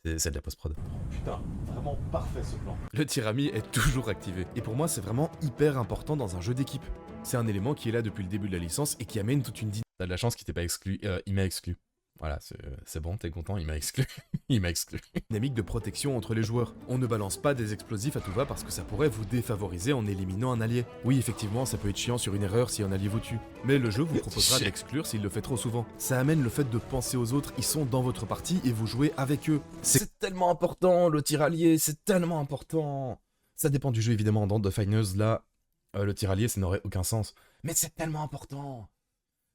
de la post-prod. Putain, vraiment parfait ce plan. Le tirami est toujours activé. Et pour moi, c'est vraiment hyper important dans un jeu d'équipe. C'est un élément qui est là depuis le début de la licence et qui amène toute une dynamique. T'as de la chance qu'il t'ait pas exclu, il m'a exclu. Voilà, c'est bon, t'es content, il m'a exclu. Il m'a exclu. Dynamique de protection entre les joueurs. On ne balance pas des explosifs à tout va parce que ça pourrait vous défavoriser en éliminant un allié. Oui, effectivement, ça peut être chiant sur une erreur si un allié vous tue. Mais le jeu vous proposera d'exclure s'il le fait trop souvent. Ça amène le fait de penser aux autres, ils sont dans votre partie et vous jouez avec eux. C'est tellement important, le tir allié, c'est tellement important. Ça dépend du jeu, évidemment. Dans The Finals, là, le tir allié, ça n'aurait aucun sens. Mais c'est tellement important.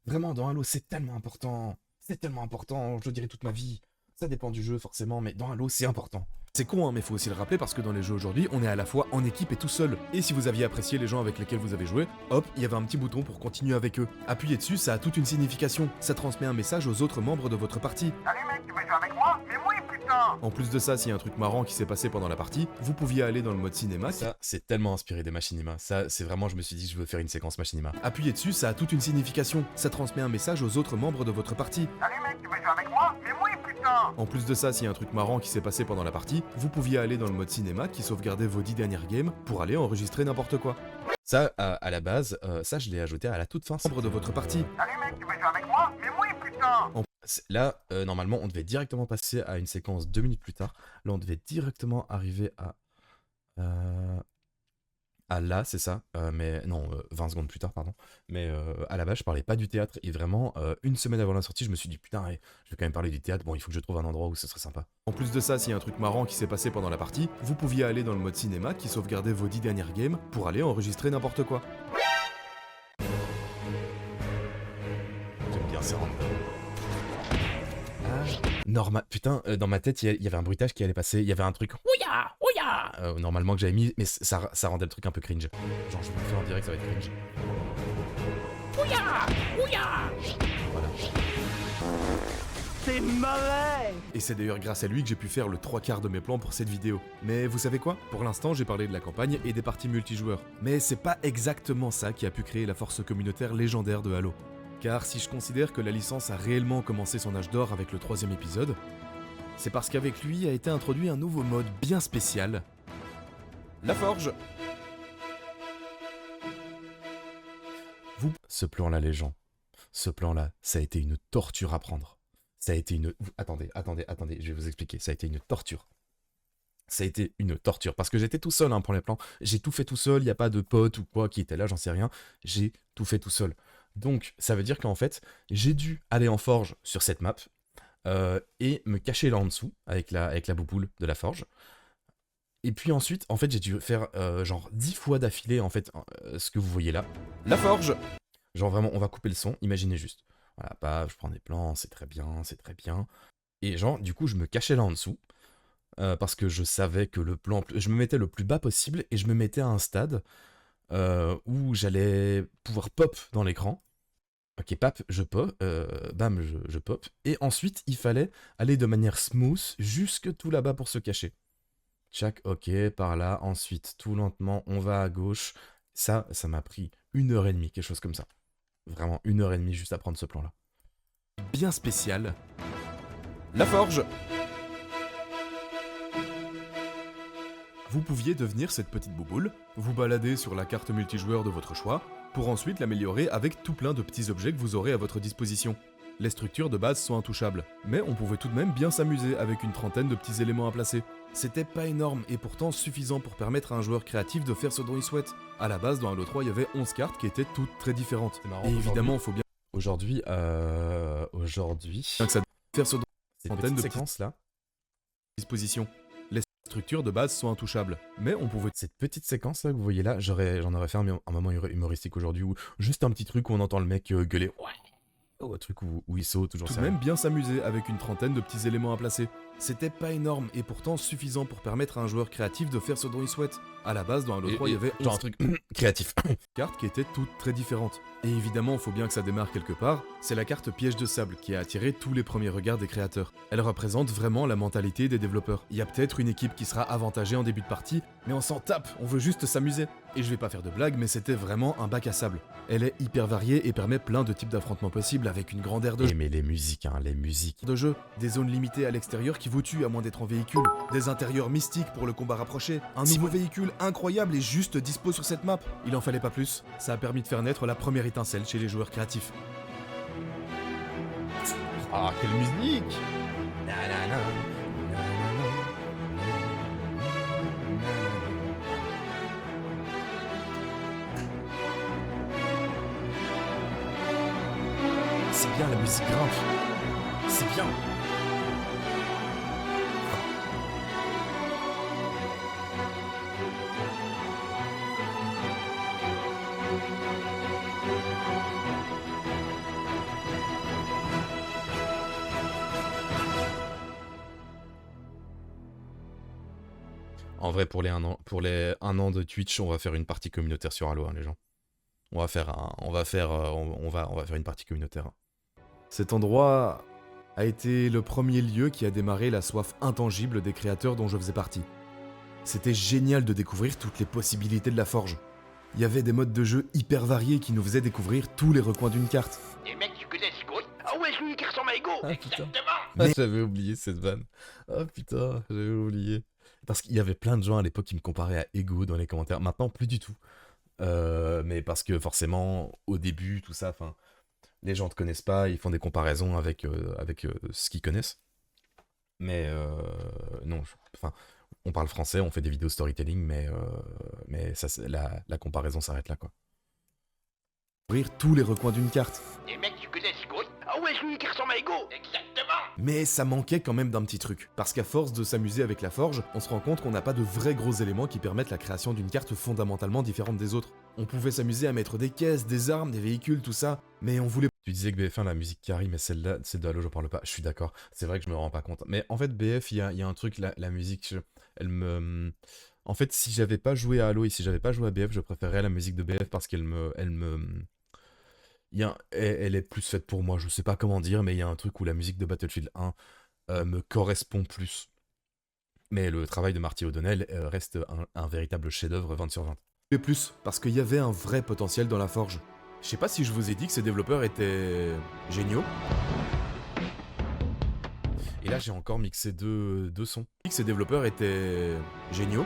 Vraiment, dans Halo, c'est tellement important. C'est tellement important, je le dirai toute ma vie. Ça dépend du jeu forcément, mais dans Halo, c'est important. C'est con, hein, mais faut aussi le rappeler parce que dans les jeux aujourd'hui, on est à la fois en équipe et tout seul. Et si vous aviez apprécié les gens avec lesquels vous avez joué, hop, il y avait un petit bouton pour continuer avec eux. Appuyez dessus, ça a toute une signification. Ça transmet un message aux autres membres de votre partie. Salut mec, tu veux jouer avec moi? Mais oui, putain! En plus de ça, s'il y a un truc marrant qui s'est passé pendant la partie, vous pouviez aller dans le mode cinéma. Ça, c'est tellement inspiré des Machinima. Ça, c'est vraiment, je me suis dit, je veux faire une séquence Machinima. Appuyez dessus, ça a toute une signification. Ça transmet un message aux autres membres de votre partie. Salut mec, tu veux jouer avec moi? Mais oui, putain! En plus de ça, s'il y a un truc marrant qui s'est passé pendant la partie, vous pouviez aller dans le mode cinéma qui sauvegardait vos 10 dernières games pour aller enregistrer n'importe quoi. Ça, à la base, ça je l'ai ajouté à la toute fin. Membre de votre partie. Salut mec, tu veux jouer avec moi? Mais oui, putain! Là, normalement, on devait directement passer à une séquence 2 minutes plus tard. Là, on devait directement arriver à à là, c'est ça, mais non, 20 secondes plus tard, pardon. Mais à la base, je parlais pas du théâtre, et vraiment, une semaine avant la sortie, je me suis dit, putain, je vais quand même parler du théâtre, bon, il faut que je trouve un endroit où ce serait sympa. En plus de ça, s'il y a un truc marrant qui s'est passé pendant la partie, vous pouviez aller dans le mode cinéma qui sauvegardait vos 10 dernières games pour aller enregistrer n'importe quoi. J'aime bien ces random. Normal, putain, dans ma tête, il y avait un bruitage qui allait passer, il y avait un truc, ouya, ouya, normalement que j'avais mis, mais ça rendait le truc un peu cringe. Genre, je vous le fais en direct, ça va être cringe. Ouya, ouya. Voilà. C'est mauvais! Et c'est d'ailleurs grâce à lui que j'ai pu faire le 3/4 de mes plans pour cette vidéo. Mais vous savez quoi? Pour l'instant, j'ai parlé de la campagne et des parties multijoueurs. Mais c'est pas exactement ça qui a pu créer la force communautaire légendaire de Halo. Car si je considère que la licence a réellement commencé son âge d'or avec le 3e épisode, c'est parce qu'avec lui a été introduit un nouveau mode bien spécial, la forge. Ce plan-là, les gens, ce plan-là, ça a été une torture à prendre. Ça a été une... Attendez, je vais vous expliquer, ça a été une torture. Ça a été une torture, parce que j'étais tout seul pour les plans, j'ai tout fait tout seul, il n'y a pas de pote ou quoi qui était là, j'en sais rien, j'ai tout fait tout seul. Donc, ça veut dire qu'en fait, j'ai dû aller en forge sur cette map et me cacher là en dessous avec la bouboule de la forge. Et puis ensuite, en fait, j'ai dû faire genre 10 fois d'affilée, en fait, ce que vous voyez là. La forge! Genre vraiment, on va couper le son, imaginez juste. Voilà, paf, je prends des plans, c'est très bien, c'est très bien. Et genre, du coup, je me cachais là en dessous parce que je savais que le plan... Je me mettais le plus bas possible et je me mettais à un stade où j'allais pouvoir pop dans l'écran. Ok, pap, je pop, bam, je pop. Et ensuite, il fallait aller de manière smooth jusque tout là-bas pour se cacher. Tchac, ok, par là. Ensuite, tout lentement, on va à gauche. Ça m'a pris 1h30, quelque chose comme ça. Vraiment 1h30 juste à prendre ce plan-là. Bien spécial. La forge. Vous pouviez devenir cette petite bouboule, vous balader sur la carte multijoueur de votre choix, pour ensuite l'améliorer avec tout plein de petits objets que vous aurez à votre disposition. Les structures de base sont intouchables, mais on pouvait tout de même bien s'amuser avec une trentaine de petits éléments à placer. C'était pas énorme et pourtant suffisant pour permettre à un joueur créatif de faire ce dont il souhaite. À la base, dans Halo 3, il y avait 11 cartes qui étaient toutes très différentes. Marrant, et évidemment, il faut bien... Aujourd'hui... que ça faire ce dont... Trentaine de séquences là. Disposition. Les structures de base sont intouchables, mais on pouvait... Cette petite séquence là que vous voyez là, j'en aurais fait un moment humoristique aujourd'hui, ou juste un petit truc où on entend le mec gueuler. Ouais. Un truc où il saute, toujours ça. Tout de même bien s'amuser avec une trentaine de petits éléments à placer. C'était pas énorme et pourtant suffisant pour permettre à un joueur créatif de faire ce dont il souhaite. À la base, dans Halo 3, il y avait genre un truc créatif. Cartes qui étaient toutes très différentes. Et évidemment, il faut bien que ça démarre quelque part. C'est la carte piège de sable qui a attiré tous les premiers regards des créateurs. Elle représente vraiment la mentalité des développeurs. Il y a peut-être une équipe qui sera avantagée en début de partie, mais on s'en tape, on veut juste s'amuser. Et je vais pas faire de blague, mais c'était vraiment un bac à sable. Elle est hyper variée et permet plein de types d'affrontements possibles avec une grande aire de jeu. Mais les musiques, De jeu, des zones limitées à l'extérieur qui vous tuent à moins d'être en véhicule, des intérieurs mystiques pour le combat rapproché, un nouveau véhicule incroyable et juste dispo sur cette map. Il en fallait pas plus. Ça a permis de faire naître la première étincelle chez les joueurs créatifs. Ah, quelle musique! C'est bien la musique grimpe. C'est bien. En vrai, pour les 1 an de Twitch, on va faire une partie communautaire sur Halo, les gens. On va faire une partie communautaire. Cet endroit a été le premier lieu qui a démarré la soif intangible des créateurs dont je faisais partie. C'était génial de découvrir toutes les possibilités de la forge. Il y avait des modes de jeu hyper variés qui nous faisaient découvrir tous les recoins d'une carte. Les mecs, tu connais Ego? Ah ouais, celui qui ressemble à Ego! Exactement! Ah, j'avais oublié cette vanne. Oh putain, j'avais oublié. Parce qu'il y avait plein de gens à l'époque qui me comparaient à Ego dans les commentaires. Maintenant, plus du tout. Mais parce que forcément, au début, tout ça, les gens te connaissent pas, ils font des comparaisons avec ce qu'ils connaissent. Mais non, On parle français, on fait des vidéos storytelling, mais ça, la comparaison s'arrête là, quoi. Ouvrir tous les recoins d'une carte. Les mecs, tu connais Sigourney? Ah ouais, celui qui ressemble à Ego. Exactement. Mais ça manquait quand même d'un petit truc. Parce qu'à force de s'amuser avec la forge, on se rend compte qu'on n'a pas de vrais gros éléments qui permettent la création d'une carte fondamentalement différente des autres. On pouvait s'amuser à mettre des caisses, des armes, des véhicules, tout ça, mais on voulait... Tu disais que BF1, la musique carry, mais celle-là, celle de Halo, je parle pas. Je suis d'accord, c'est vrai que je me rends pas compte. Mais en fait, BF, il y a un truc, la musique, elle me... En fait, si j'avais pas joué à Halo et si j'avais pas joué à BF, je préférerais la musique de BF parce qu'elle elle est plus faite pour moi, je sais pas comment dire, mais il y a un truc où la musique de Battlefield 1 me correspond plus. Mais le travail de Marty O'Donnell reste un véritable chef-d'œuvre 20 sur 20. Et plus, parce qu'il y avait un vrai potentiel dans la forge. Je sais pas si je vous ai dit que ces développeurs étaient... géniaux. Et là, j'ai encore mixé deux sons. Ces développeurs étaient... géniaux.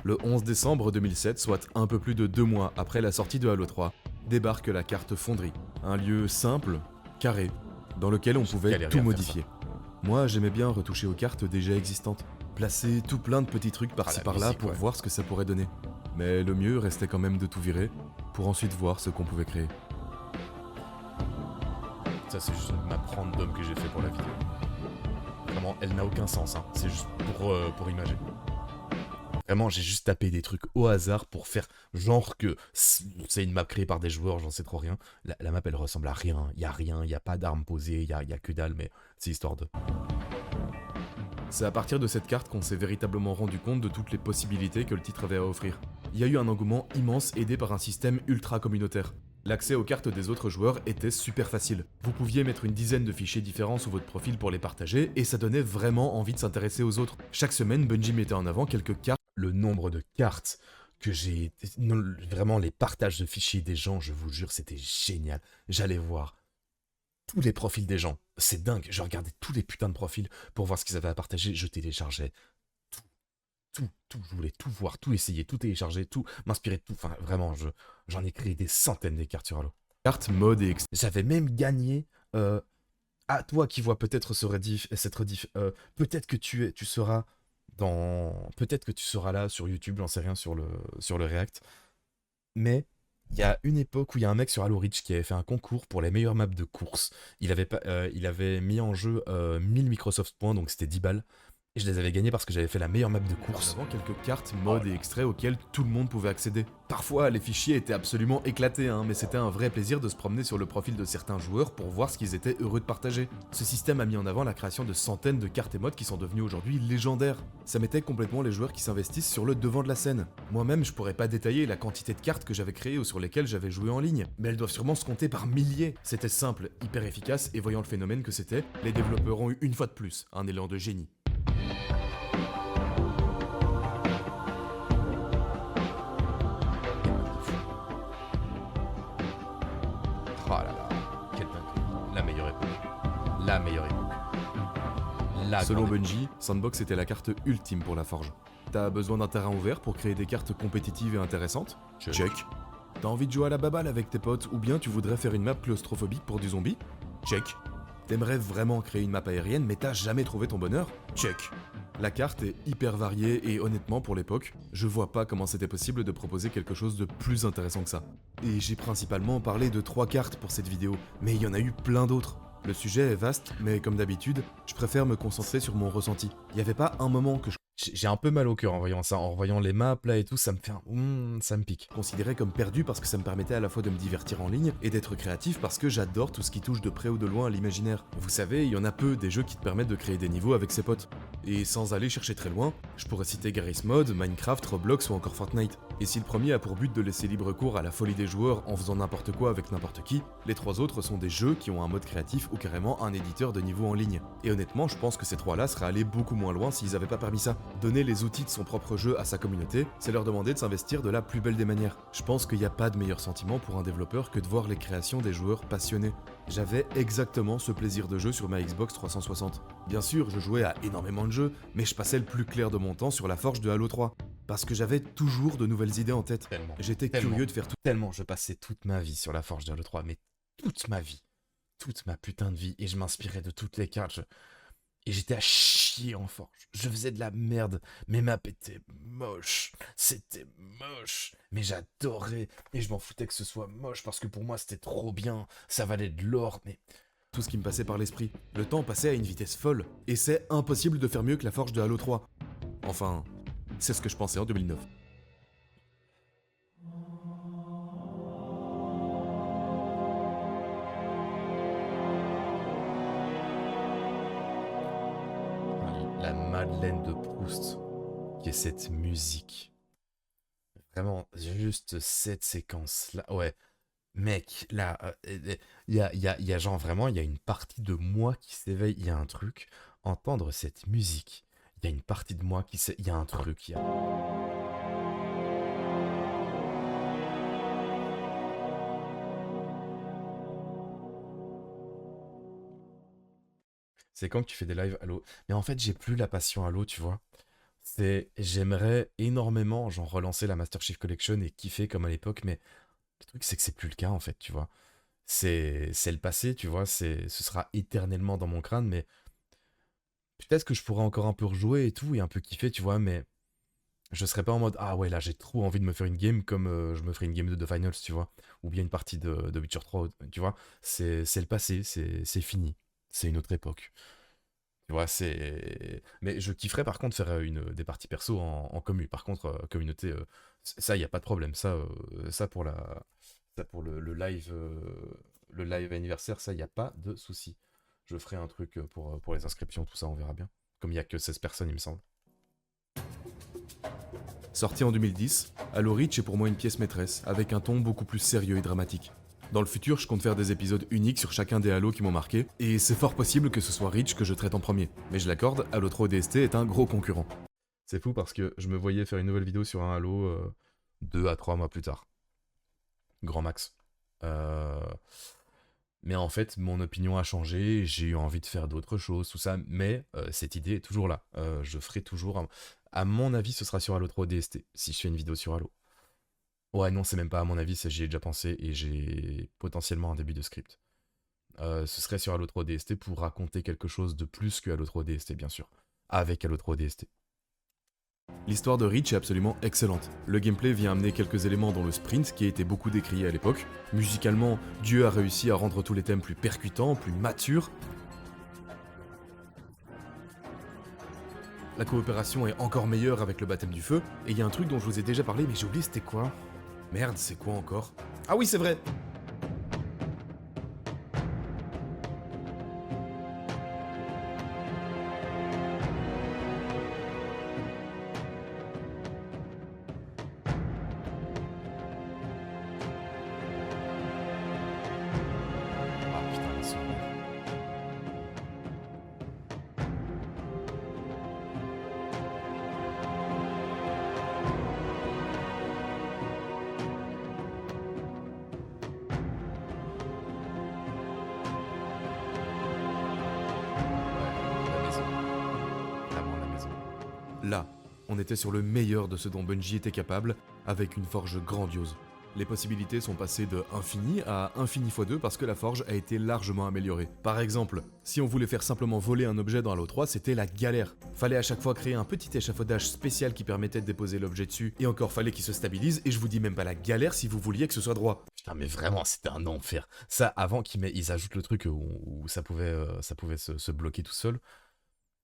Le 11 décembre 2007, soit un peu plus de 2 mois après la sortie de Halo 3, débarque la carte Fonderie, un lieu simple, carré, dans lequel on pouvait tout modifier. Moi, j'aimais bien retoucher aux cartes déjà existantes, placer tout plein de petits trucs par-ci par-là pour voir ce que ça pourrait donner. Mais le mieux restait quand même de tout virer, pour ensuite voir ce qu'on pouvait créer. Ça, c'est juste ma prendre d'homme que j'ai fait pour la vidéo. Vraiment, elle n'a aucun sens, hein. C'est juste pour imager. Vraiment, j'ai juste tapé des trucs au hasard pour faire genre que c'est une map créée par des joueurs, j'en sais trop rien. La map, elle ressemble à rien, il y a pas d'armes posées, il y a que dalle, mais c'est histoire de... C'est à partir de cette carte qu'on s'est véritablement rendu compte de toutes les possibilités que le titre avait à offrir. Il y a eu un engouement immense aidé par un système ultra communautaire. L'accès aux cartes des autres joueurs était super facile. Vous pouviez mettre une dizaine de fichiers différents sous votre profil pour les partager, et ça donnait vraiment envie de s'intéresser aux autres. Chaque semaine, Bungie mettait en avant quelques cartes. Le nombre de cartes que j'ai... Vraiment, les partages de fichiers des gens, je vous jure, c'était génial. J'allais voir tous les profils des gens. C'est dingue, je regardais tous les putains de profils pour voir ce qu'ils avaient à partager. Je téléchargeais tout. Je voulais tout voir, tout essayer, tout télécharger, tout m'inspirer de tout. Enfin, vraiment, j'en ai créé des centaines des cartes sur Halo. Cartes, mode et... J'avais même gagné... à toi qui vois peut-être cette rediff, peut-être que tu seras... Peut-être que tu seras là sur YouTube, j'en sais rien, sur le React. Mais il y a une époque où il y a un mec sur Halo Reach qui avait fait un concours pour les meilleures maps de course. Il avait mis en jeu 1000 Microsoft points, donc c'était 10 balles. Et je les avais gagnés parce que j'avais fait la meilleure map de course. Avant quelques cartes, modes et extraits auxquels tout le monde pouvait accéder. Parfois, les fichiers étaient absolument éclatés, mais c'était un vrai plaisir de se promener sur le profil de certains joueurs pour voir ce qu'ils étaient heureux de partager. Ce système a mis en avant la création de centaines de cartes et modes qui sont devenus aujourd'hui légendaires. Ça mettait complètement les joueurs qui s'investissent sur le devant de la scène. Moi-même, je pourrais pas détailler la quantité de cartes que j'avais créées ou sur lesquelles j'avais joué en ligne, mais elles doivent sûrement se compter par milliers. C'était simple, hyper efficace, et voyant le phénomène que c'était, les développeurs ont eu une fois de plus un élan de génie. Oh là là, quelle dingue. La meilleure époque. Selon Bungie, Sandbox était la carte ultime pour la forge. T'as besoin d'un terrain ouvert pour créer des cartes compétitives et intéressantes? Check. T'as envie de jouer à la baballe avec tes potes ou bien tu voudrais faire une map claustrophobique pour du zombie? Check. T'aimerais vraiment créer une map aérienne mais t'as jamais trouvé ton bonheur? Check. La carte est hyper variée et honnêtement pour l'époque, je vois pas comment c'était possible de proposer quelque chose de plus intéressant que ça. Et j'ai principalement parlé de 3 cartes pour cette vidéo, mais il y en a eu plein d'autres. Le sujet est vaste, mais comme d'habitude, je préfère me concentrer sur mon ressenti. Il y avait pas un moment que j'ai un peu mal au cœur en voyant ça, en voyant les maps là et tout, ça me fait ça me pique. Considéré comme perdu parce que ça me permettait à la fois de me divertir en ligne et d'être créatif parce que j'adore tout ce qui touche de près ou de loin à l'imaginaire. Vous savez, il y en a peu des jeux qui te permettent de créer des niveaux avec ses potes. Et sans aller chercher très loin, je pourrais citer Garry's Mod, Minecraft, Roblox ou encore Fortnite. Et si le premier a pour but de laisser libre cours à la folie des joueurs en faisant n'importe quoi avec n'importe qui, les 3 autres sont des jeux qui ont un mode créatif ou carrément un éditeur de niveau en ligne. Et honnêtement, je pense que ces 3-là seraient allés beaucoup moins loin s'ils avaient pas permis ça. Donner les outils de son propre jeu à sa communauté, c'est leur demander de s'investir de la plus belle des manières. Je pense qu'il n'y a pas de meilleur sentiment pour un développeur que de voir les créations des joueurs passionnés. J'avais exactement ce plaisir de jeu sur ma Xbox 360. Bien sûr, je jouais à énormément de jeux, mais je passais le plus clair de mon temps sur la forge de Halo 3. Parce que j'avais toujours de nouvelles idées en tête. J'étais curieux de faire tout. Tellement, je passais toute ma vie sur la forge de Halo 3, mais toute ma vie. Toute ma putain de vie. Et je m'inspirais de toutes les cartes. Et j'étais à chier en forge. Je faisais de la merde. Mes maps étaient moches. C'était moche. Mais j'adorais. Et je m'en foutais que ce soit moche parce que pour moi c'était trop bien. Ça valait de l'or. Mais tout ce qui me passait par l'esprit. Le temps passait à une vitesse folle. Et c'est impossible de faire mieux que la forge de Halo 3. Enfin, c'est ce que je pensais en 2009. La Madeleine de Proust, qui est cette musique. Vraiment, juste cette séquence-là. Ouais, mec, là, il y a genre vraiment, il y a une partie de moi qui s'éveille. Il y a un truc, entendre cette musique. Il y a une partie de moi qui s'éveille. Il y a un truc, il y a... C'est quand que tu fais des lives Halo. Mais en fait, j'ai plus la passion Halo, tu vois. J'aimerais énormément, genre, relancer la Master Chief Collection et kiffer comme à l'époque, mais le truc, c'est que c'est plus le cas, en fait, tu vois. C'est le passé, tu vois, ce sera éternellement dans mon crâne, mais peut-être que je pourrais encore un peu rejouer et tout, et un peu kiffer, tu vois, mais je serais pas en mode, ah ouais, là, j'ai trop envie de me faire une game comme je me ferais une game de The Finals, tu vois, ou bien une partie de Witcher 3, tu vois. C'est le passé, c'est fini. C'est une autre époque. Tu vois, mais je kifferais par contre faire des parties perso en commu. Par contre, communauté, ça, il n'y a pas de problème. Ça pour le live anniversaire, ça, il n'y a pas de souci. Je ferai un truc pour les inscriptions, tout ça, on verra bien. Comme il n'y a que 16 personnes, il me semble. Sorti en 2010, Halo Reach est pour moi une pièce maîtresse, avec un ton beaucoup plus sérieux et dramatique. Dans le futur, je compte faire des épisodes uniques sur chacun des Halo qui m'ont marqué, et c'est fort possible que ce soit Reach que je traite en premier. Mais je l'accorde, Halo 3 ODST est un gros concurrent. C'est fou parce que je me voyais faire une nouvelle vidéo sur un Halo 2 à 3 mois plus tard. Grand max. Mais en fait, mon opinion a changé, j'ai eu envie de faire d'autres choses, tout ça, mais cette idée est toujours là. Je ferai toujours... À mon avis, ce sera sur Halo 3 ODST, si je fais une vidéo sur Halo. Ouais, non, c'est même pas à mon avis, j'y ai déjà pensé et j'ai potentiellement un début de script. Ce serait sur Halo 3 ODST pour raconter quelque chose de plus que Halo 3 ODST, bien sûr. Avec Halo 3 ODST. L'histoire de Reach est absolument excellente. Le gameplay vient amener quelques éléments dans le sprint qui a été beaucoup décrié à l'époque. Musicalement, Dieu a réussi à rendre tous les thèmes plus percutants, plus matures. La coopération est encore meilleure avec le baptême du feu, et il y a un truc dont je vous ai déjà parlé mais j'ai oublié c'était quoi. Merde, c'est quoi encore? Ah oui, c'est vrai! Là, on était sur le meilleur de ce dont Bungie était capable, avec une forge grandiose. Les possibilités sont passées de infini à infini x2 parce que la forge a été largement améliorée. Par exemple, si on voulait faire simplement voler un objet dans Halo 3, c'était la galère. Fallait à chaque fois créer un petit échafaudage spécial qui permettait de déposer l'objet dessus, et encore fallait qu'il se stabilise, et je vous dis même pas la galère si vous vouliez que ce soit droit. Putain, mais vraiment, c'était un enfer. Ça, avant qu'ils ajoutent le truc où ça pouvait se bloquer tout seul,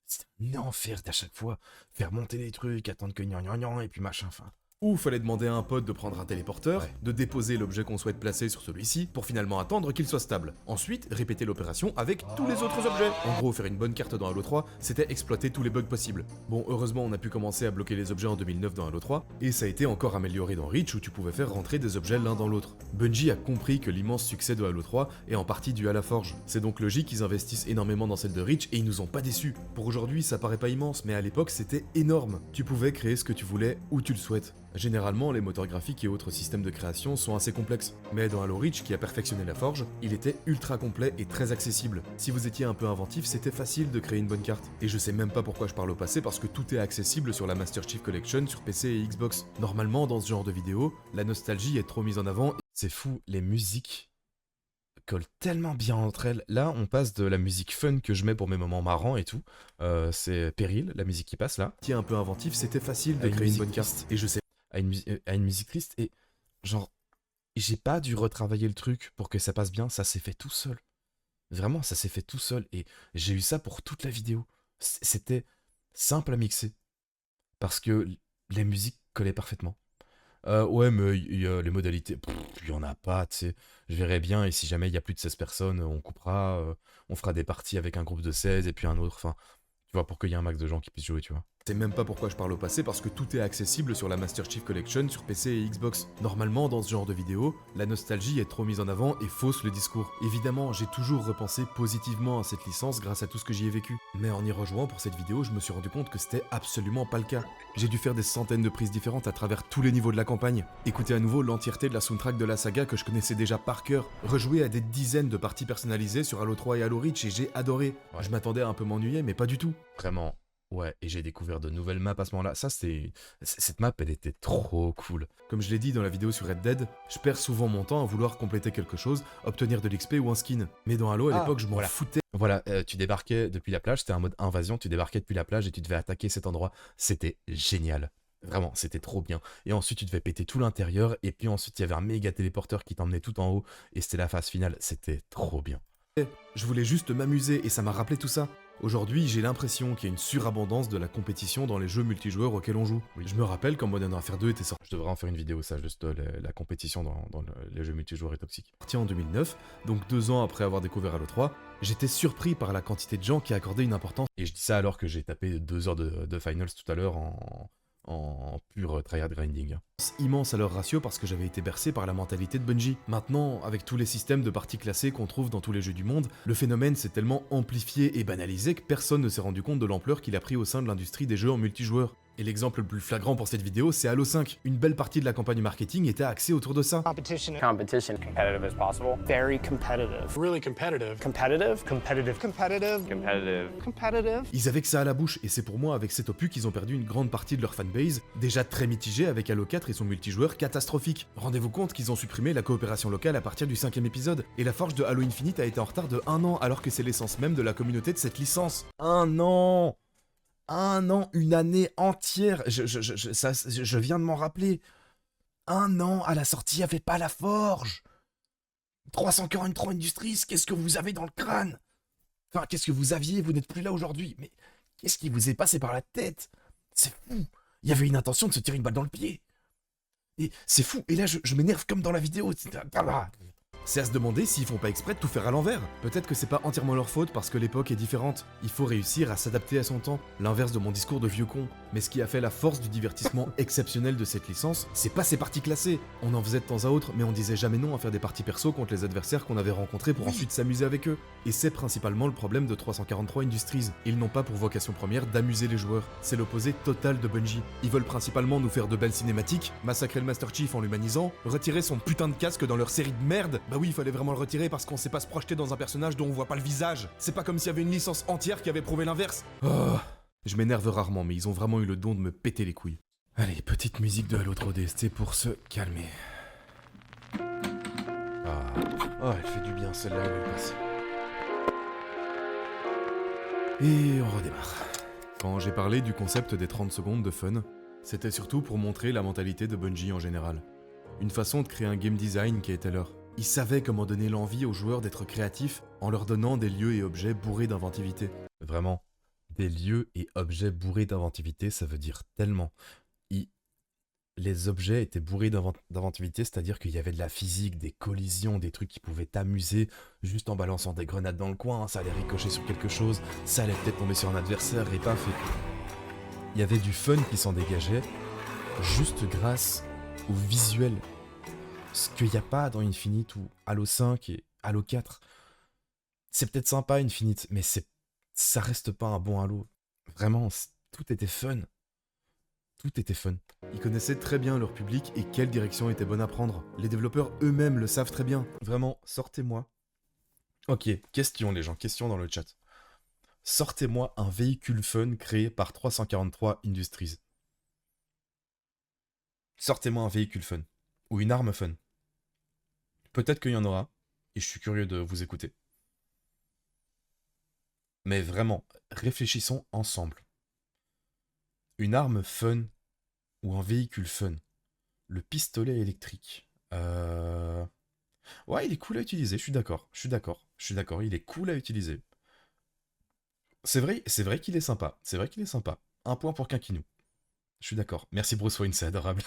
c'était un enfer à chaque fois. Faire monter les trucs, attendre que gnan, et puis machin, enfin... Ou fallait demander à un pote de prendre un téléporteur, de déposer l'objet qu'on souhaite placer sur celui-ci, pour finalement attendre qu'il soit stable. Ensuite, répéter l'opération avec tous les autres objets. En gros, faire une bonne carte dans Halo 3, c'était exploiter tous les bugs possibles. Bon, heureusement, on a pu commencer à bloquer les objets en 2009 dans Halo 3, et ça a été encore amélioré dans Reach où tu pouvais faire rentrer des objets l'un dans l'autre. Bungie a compris que l'immense succès de Halo 3 est en partie dû à la forge. C'est donc logique qu'ils investissent énormément dans celle de Reach, et ils nous ont pas déçus. Pour aujourd'hui, ça paraît pas immense, mais à l'époque, c'était énorme. Tu pouvais créer ce que tu voulais, où tu le souhaites. Généralement, les moteurs graphiques et autres systèmes de création sont assez complexes, mais dans Halo Reach, qui a perfectionné la forge, il était ultra complet et très accessible. Si vous étiez un peu inventif, c'était facile de créer une bonne carte. Et je sais même pas pourquoi je parle au passé, parce que tout est accessible sur la Master Chief Collection sur PC et Xbox. Normalement, dans ce genre de vidéo, la nostalgie est trop mise en avant. C'est fou, les musiques collent tellement bien entre elles. Là, on passe de la musique fun que je mets pour mes moments marrants et tout. C'est Péril, la musique qui passe là. Qui est un peu inventif, c'était facile de créer une bonne carte. Et je sais. À une musique triste et genre, j'ai pas dû retravailler le truc pour que ça passe bien, ça s'est fait tout seul. Vraiment, ça s'est fait tout seul et j'ai eu ça pour toute la vidéo. C'était simple à mixer parce que les musiques collaient parfaitement. Ouais, mais les modalités, il y en a pas, tu sais. Je verrai bien et si jamais il y a plus de 16 personnes, on coupera, on fera des parties avec un groupe de 16 et puis un autre, enfin, tu vois, pour qu'il y ait un max de gens qui puissent jouer, tu vois. C'est même pas pourquoi je parle au passé, parce que tout est accessible sur la Master Chief Collection sur PC et Xbox. Normalement, dans ce genre de vidéo, la nostalgie est trop mise en avant et fausse le discours. Évidemment, j'ai toujours repensé positivement à cette licence grâce à tout ce que j'y ai vécu. Mais en y rejoignant pour cette vidéo, je me suis rendu compte que c'était absolument pas le cas. J'ai dû faire des centaines de prises différentes à travers tous les niveaux de la campagne, écouter à nouveau l'entièreté de la soundtrack de la saga que je connaissais déjà par cœur, rejouer à des dizaines de parties personnalisées sur Halo 3 et Halo Reach et j'ai adoré. Ouais. Je m'attendais à un peu m'ennuyer, mais pas du tout. Vraiment. Ouais, et j'ai découvert de nouvelles maps à ce moment-là. Ça, cette map, elle était trop cool. Comme je l'ai dit dans la vidéo sur Red Dead, je perds souvent mon temps à vouloir compléter quelque chose, obtenir de l'XP ou un skin. Mais dans Halo, à l'époque, je m'en foutais. Voilà, tu débarquais depuis la plage, c'était un mode invasion, tu débarquais depuis la plage et tu devais attaquer cet endroit. C'était génial. Vraiment, c'était trop bien. Et ensuite, tu devais péter tout l'intérieur, et puis ensuite, il y avait un méga téléporteur qui t'emmenait tout en haut, et c'était la phase finale. C'était trop bien. Je voulais juste m'amuser, et ça m'a rappelé tout ça. Aujourd'hui, j'ai l'impression qu'il y a une surabondance de la compétition dans les jeux multijoueurs auxquels on joue. Oui. Je me rappelle quand Modern Warfare 2 était sorti. Je devrais en faire une vidéo, ça, juste la compétition dans les jeux multijoueurs est toxique. En 2009, donc 2 ans après avoir découvert Halo 3, j'étais surpris par la quantité de gens qui accordaient une importance. Et je dis ça alors que j'ai tapé 2 heures de finals tout à l'heure en pur tryhard grinding. Immense à leur ratio parce que j'avais été bercé par la mentalité de Bungie. Maintenant, avec tous les systèmes de parties classées qu'on trouve dans tous les jeux du monde, le phénomène s'est tellement amplifié et banalisé que personne ne s'est rendu compte de l'ampleur qu'il a pris au sein de l'industrie des jeux en multijoueur. Et l'exemple le plus flagrant pour cette vidéo, c'est Halo 5. Une belle partie de la campagne marketing était axée autour de ça. Competition. Competitive as possible. Very competitive. Really competitive. Competitive. Competitive. Competitive. Competitive. Competitive. Ils avaient que ça à la bouche, et c'est pour moi avec cet opus qu'ils ont perdu une grande partie de leur fanbase, déjà très mitigée avec Halo 4 et son multijoueur catastrophique. Rendez-vous compte qu'ils ont supprimé la coopération locale à partir du 5e épisode, et la forge de Halo Infinite a été en retard de 1 an alors que c'est l'essence même de la communauté de cette licence. 1 an! 1 an, une année entière, je viens de m'en rappeler. 1 an à la sortie, il n'y avait pas la forge. 343 Industries, qu'est-ce que vous avez dans le crâne? Enfin, qu'est-ce que vous aviez? Vous n'êtes plus là aujourd'hui. Mais qu'est-ce qui vous est passé par la tête? C'est fou. Il y avait une intention de se tirer une balle dans le pied. Et c'est fou. Et là, je m'énerve comme dans la vidéo. C'est à se demander s'ils font pas exprès de tout faire à l'envers. Peut-être que c'est pas entièrement leur faute parce que l'époque est différente. Il faut réussir à s'adapter à son temps. L'inverse de mon discours de vieux con. Mais ce qui a fait la force du divertissement exceptionnel de cette licence, c'est pas ces parties classées. On en faisait de temps à autre, mais on disait jamais non à faire des parties perso contre les adversaires qu'on avait rencontrés pour ensuite s'amuser avec eux. Et c'est principalement le problème de 343 Industries. Ils n'ont pas pour vocation première d'amuser les joueurs. C'est l'opposé total de Bungie. Ils veulent principalement nous faire de belles cinématiques, massacrer le Master Chief en l'humanisant, retirer son putain de casque dans leur série de merde. Bah oui, il fallait vraiment le retirer parce qu'on sait pas se projeter dans un personnage dont on voit pas le visage. C'est pas comme s'il y avait une licence entière qui avait prouvé l'inverse. Oh. Je m'énerve rarement, mais ils ont vraiment eu le don de me péter les couilles. Allez, petite musique de Halo 3 DST pour se calmer. Ah, elle fait du bien celle-là, on va passer. Et on redémarre. Quand j'ai parlé du concept des 30 secondes de fun, c'était surtout pour montrer la mentalité de Bungie en général. Une façon de créer un game design qui était leur. Ils savaient comment donner l'envie aux joueurs d'être créatifs en leur donnant des lieux et objets bourrés d'inventivité. Vraiment, des lieux et objets bourrés d'inventivité, ça veut dire tellement. Les objets étaient bourrés d'inventivité, c'est-à-dire qu'il y avait de la physique, des collisions, des trucs qui pouvaient t'amuser juste en balançant des grenades dans le coin, hein, ça allait ricocher sur quelque chose, ça allait peut-être tomber sur un adversaire et paf. Il y avait du fun qui s'en dégageait juste grâce au visuel. Ce qu'il n'y a pas dans Infinite ou Halo 5 et Halo 4. C'est peut-être sympa Infinite, mais ça reste pas un bon Halo. Vraiment, tout était fun. Tout était fun. Ils connaissaient très bien leur public et quelle direction était bonne à prendre. Les développeurs eux-mêmes le savent très bien. Vraiment, sortez-moi. Ok, question les gens, question dans le chat. Sortez-moi un véhicule fun créé par 343 Industries. Sortez-moi un véhicule fun. Ou une arme fun. Peut-être qu'il y en aura. Et je suis curieux de vous écouter. Mais vraiment, réfléchissons ensemble. Une arme fun ou un véhicule fun. Le pistolet électrique. Ouais, il est cool à utiliser, je suis d'accord, il est cool à utiliser. C'est vrai qu'il est sympa, Un point pour Quinquinou. Je suis d'accord. Merci Bruce Wayne, c'est adorable.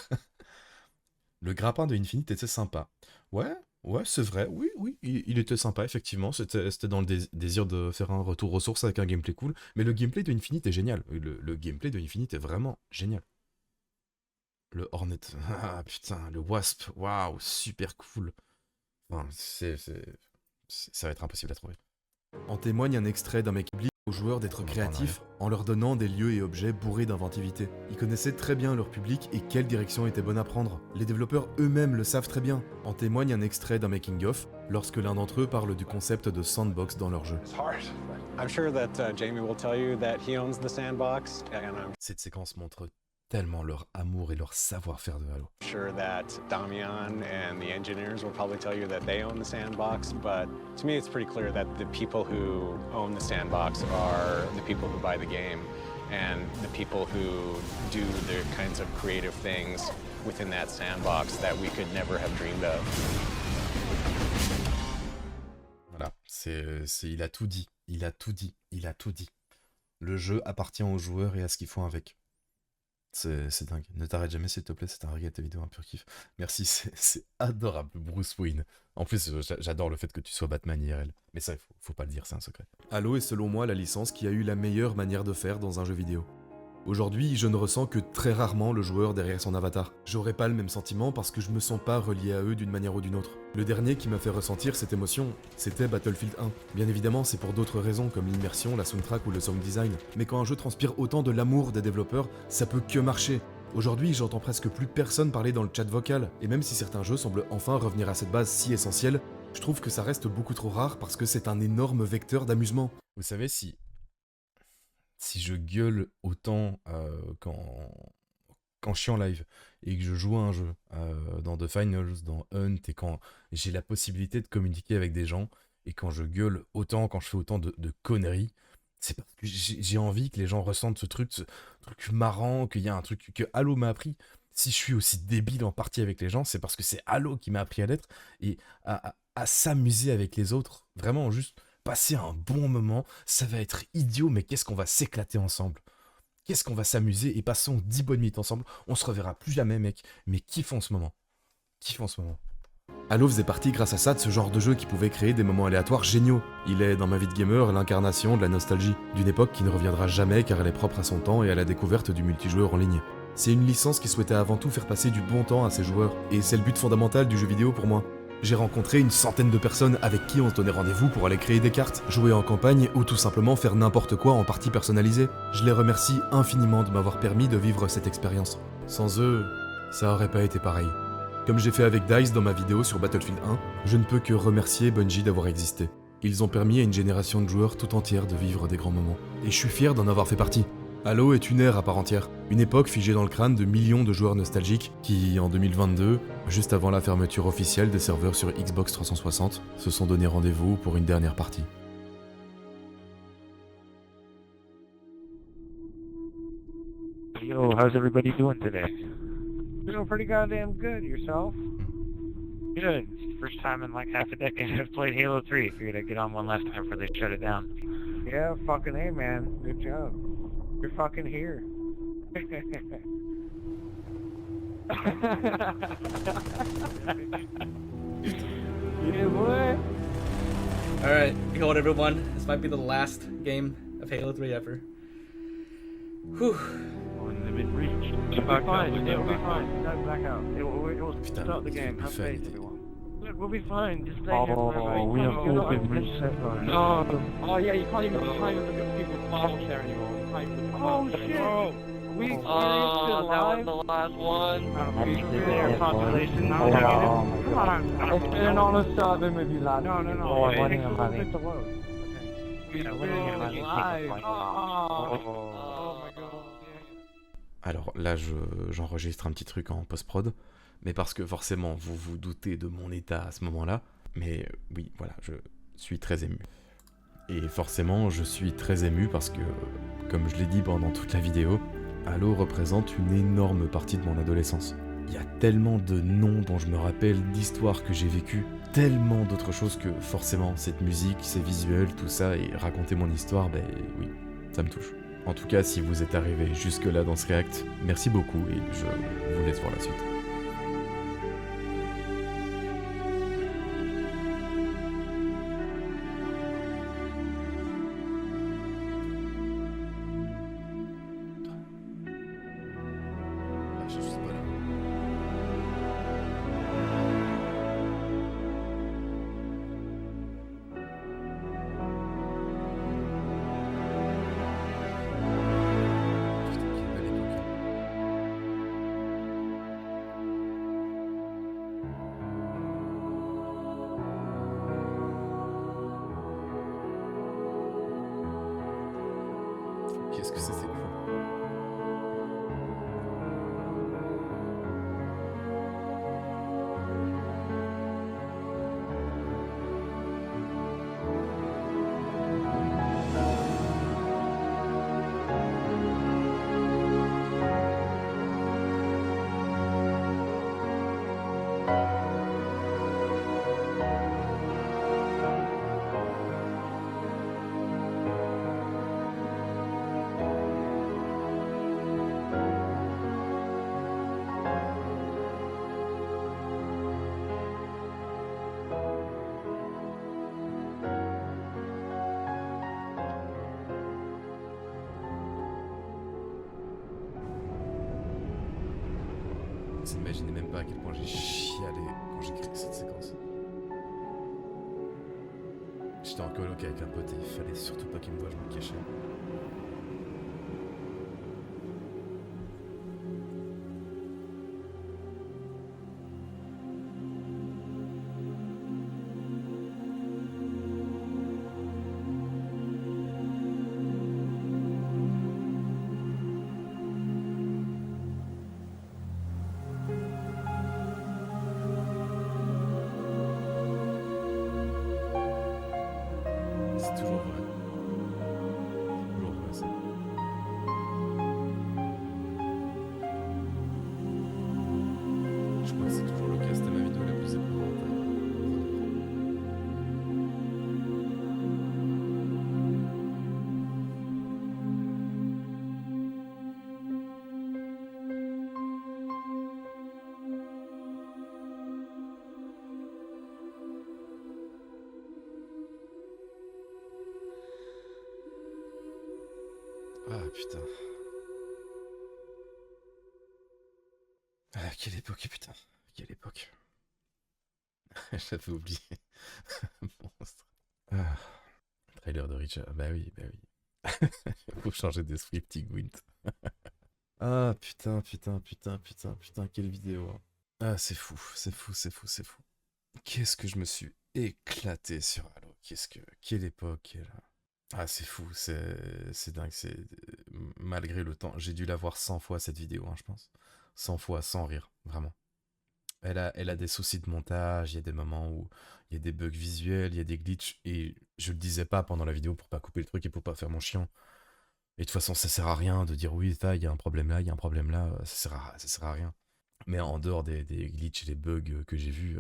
Le grappin de Infinite était sympa. Ouais, c'est vrai, oui, il était sympa, effectivement. C'était dans le désir de faire un retour aux sources avec un gameplay cool. Mais le gameplay de Infinite est génial. Le gameplay de Infinite est vraiment génial. Le Hornet, ah putain, le Wasp, waouh, super cool. Enfin, ça va être impossible à trouver. En témoigne un extrait d'un mec qui oblige aux joueurs d'être créatifs en leur donnant des lieux et objets bourrés d'inventivité. Ils connaissaient très bien leur public et quelle direction était bonne à prendre. Les développeurs eux-mêmes le savent très bien. En témoigne un extrait d'un making-of lorsque l'un d'entre eux parle du concept de sandbox dans leur jeu. I'm sure that Jamie will tell you that he owns the sandbox. Cette séquence montre tellement leur amour et leur savoir-faire de Halo. I'm sure that Damian and the engineers will probably tell you that they own the sandbox, but to me it's pretty clear that the people who own the sandbox are the people who buy the game and the people who do the kinds of creative things within that sandbox that we could never have dreamed of. Voilà, il a tout dit, il a tout dit. Le jeu appartient aux joueurs et à ce qu'ils font avec. C'est dingue. Ne t'arrête jamais s'il te plaît, c'est un regret ta vidéo, un pur kiff. Merci, c'est adorable, Bruce Wayne. En plus, j'adore le fait que tu sois Batman IRL. Mais ça, faut pas le dire, c'est un secret. Halo est selon moi la licence qui a eu la meilleure manière de faire dans un jeu vidéo. Aujourd'hui, je ne ressens que très rarement le joueur derrière son avatar. J'aurais pas le même sentiment parce que je me sens pas relié à eux d'une manière ou d'une autre. Le dernier qui m'a fait ressentir cette émotion, c'était Battlefield 1. Bien évidemment, c'est pour d'autres raisons comme l'immersion, la soundtrack ou le sound design. Mais quand un jeu transpire autant de l'amour des développeurs, ça peut que marcher. Aujourd'hui, j'entends presque plus personne parler dans le chat vocal, et même si certains jeux semblent enfin revenir à cette base si essentielle, je trouve que ça reste beaucoup trop rare parce que c'est un énorme vecteur d'amusement. Vous savez, si je gueule autant quand je suis en live et que je joue à un jeu, dans The Finals, dans Hunt, et quand j'ai la possibilité de communiquer avec des gens, et quand je gueule autant, quand je fais autant de conneries, c'est parce que j'ai envie que les gens ressentent ce truc marrant, qu'il y a un truc que Halo m'a appris. Si je suis aussi débile en partie avec les gens, c'est parce que c'est Halo qui m'a appris à l'être, et à s'amuser avec les autres, vraiment juste passer un bon moment. Ça va être idiot, mais qu'est-ce qu'on va s'éclater ensemble. Qu'est-ce qu'on va s'amuser, et passons 10 bonnes minutes ensemble. On se reverra plus jamais, mec, mais kiffons ce moment. Halo faisait partie grâce à ça de ce genre de jeu qui pouvait créer des moments aléatoires géniaux. Il est dans ma vie de gamer l'incarnation de la nostalgie, d'une époque qui ne reviendra jamais car elle est propre à son temps et à la découverte du multijoueur en ligne. C'est une licence qui souhaitait avant tout faire passer du bon temps à ses joueurs, et c'est le but fondamental du jeu vidéo pour moi. J'ai rencontré une centaine de personnes avec qui on se donnait rendez-vous pour aller créer des cartes, jouer en campagne ou tout simplement faire n'importe quoi en partie personnalisée. Je les remercie infiniment de m'avoir permis de vivre cette expérience. Sans eux, ça aurait pas été pareil. Comme j'ai fait avec DICE dans ma vidéo sur Battlefield 1, je ne peux que remercier Bungie d'avoir existé. Ils ont permis à une génération de joueurs tout entière de vivre des grands moments. Et je suis fier d'en avoir fait partie. Halo est une ère à part entière, une époque figée dans le crâne de millions de joueurs nostalgiques qui, en 2022, juste avant la fermeture officielle des serveurs sur Xbox 360, se sont donné rendez-vous pour une dernière partie. Yo, how's everybody doing today? Doing pretty goddamn good. Yourself? Good. It's the first time in like half a decade I've played Halo 3. Figured I'd get on one last time before they shut it down. Yeah, fucking hey, man. Good job. You're fucking here. Yeah, boy. Alright, behold everyone. This might be the last game of Halo 3 ever. Whew. It'll be fine. It'll be fine. Don't back out. It will start the game. Have faith, everyone. Look, we'll be fine. Just stay here forever. We have all been reset. Oh yeah, you can't even look at people's files there anymore. Oh shit! Bro. We that was the last one. Population. Come on. It's been on a server with you, lad. No. It's the world. Okay. We're live. Oh my god. Alors là, j'enregistre un petit truc en post-prod, mais parce que forcément, vous vous doutez de mon état à ce moment-là, Mais oui, voilà, je suis très ému. Et forcément, je suis très ému parce que, comme je l'ai dit pendant toute la vidéo, Halo représente une énorme partie de mon adolescence. Il y a tellement de noms dont je me rappelle, d'histoires que j'ai vécues, tellement d'autres choses que forcément cette musique, ces visuels, tout ça, et raconter mon histoire, ben oui, ça me touche. En tout cas, si vous êtes arrivé jusque-là dans ce react, merci beaucoup et je vous laisse voir la suite. Qu'est-ce que c'est cool. Vous imaginez même pas à quel point j'ai chialé quand j'ai créé cette séquence. J'étais en coloc avec un pote et il fallait surtout pas qu'il me voie, je me cachais. C'est toujours vrai. Toujours vrai, ça. Je crois que c'est toujours le cas, c'était ma vidéo la plus éprouvante. Ah putain. Ah, quelle époque, putain. Quelle époque. J'avais oublié. Monstre. Ah. Trailer de Richard. Bah oui, bah oui. Faut changer d'esprit, petit Gwent. Ah putain, putain, putain, putain, putain, quelle vidéo. Hein. Ah, c'est fou, c'est fou, c'est fou, c'est fou. Qu'est-ce que je me suis éclaté sur Halo. Quelle époque, Ah, c'est fou, c'est dingue, malgré le temps, j'ai dû la voir 100 fois cette vidéo, hein, je pense. 100 fois, sans rire, vraiment. Elle a des soucis de montage, il y a des moments où il y a des bugs visuels, il y a des glitches, et je le disais pas pendant la vidéo pour pas couper le truc et pour pas faire mon chiant. Et de toute façon, ça sert à rien de dire oui, il y a un problème là, il y a un problème là, ça sert à rien. Mais en dehors des glitches et des bugs que j'ai vus,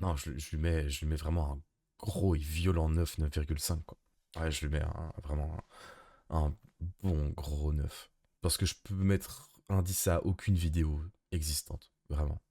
non, je lui mets vraiment un gros et violent 9, 9,5 quoi. Ouais, je lui mets vraiment un bon gros 9. Parce que je peux mettre un 10 à aucune vidéo existante, vraiment.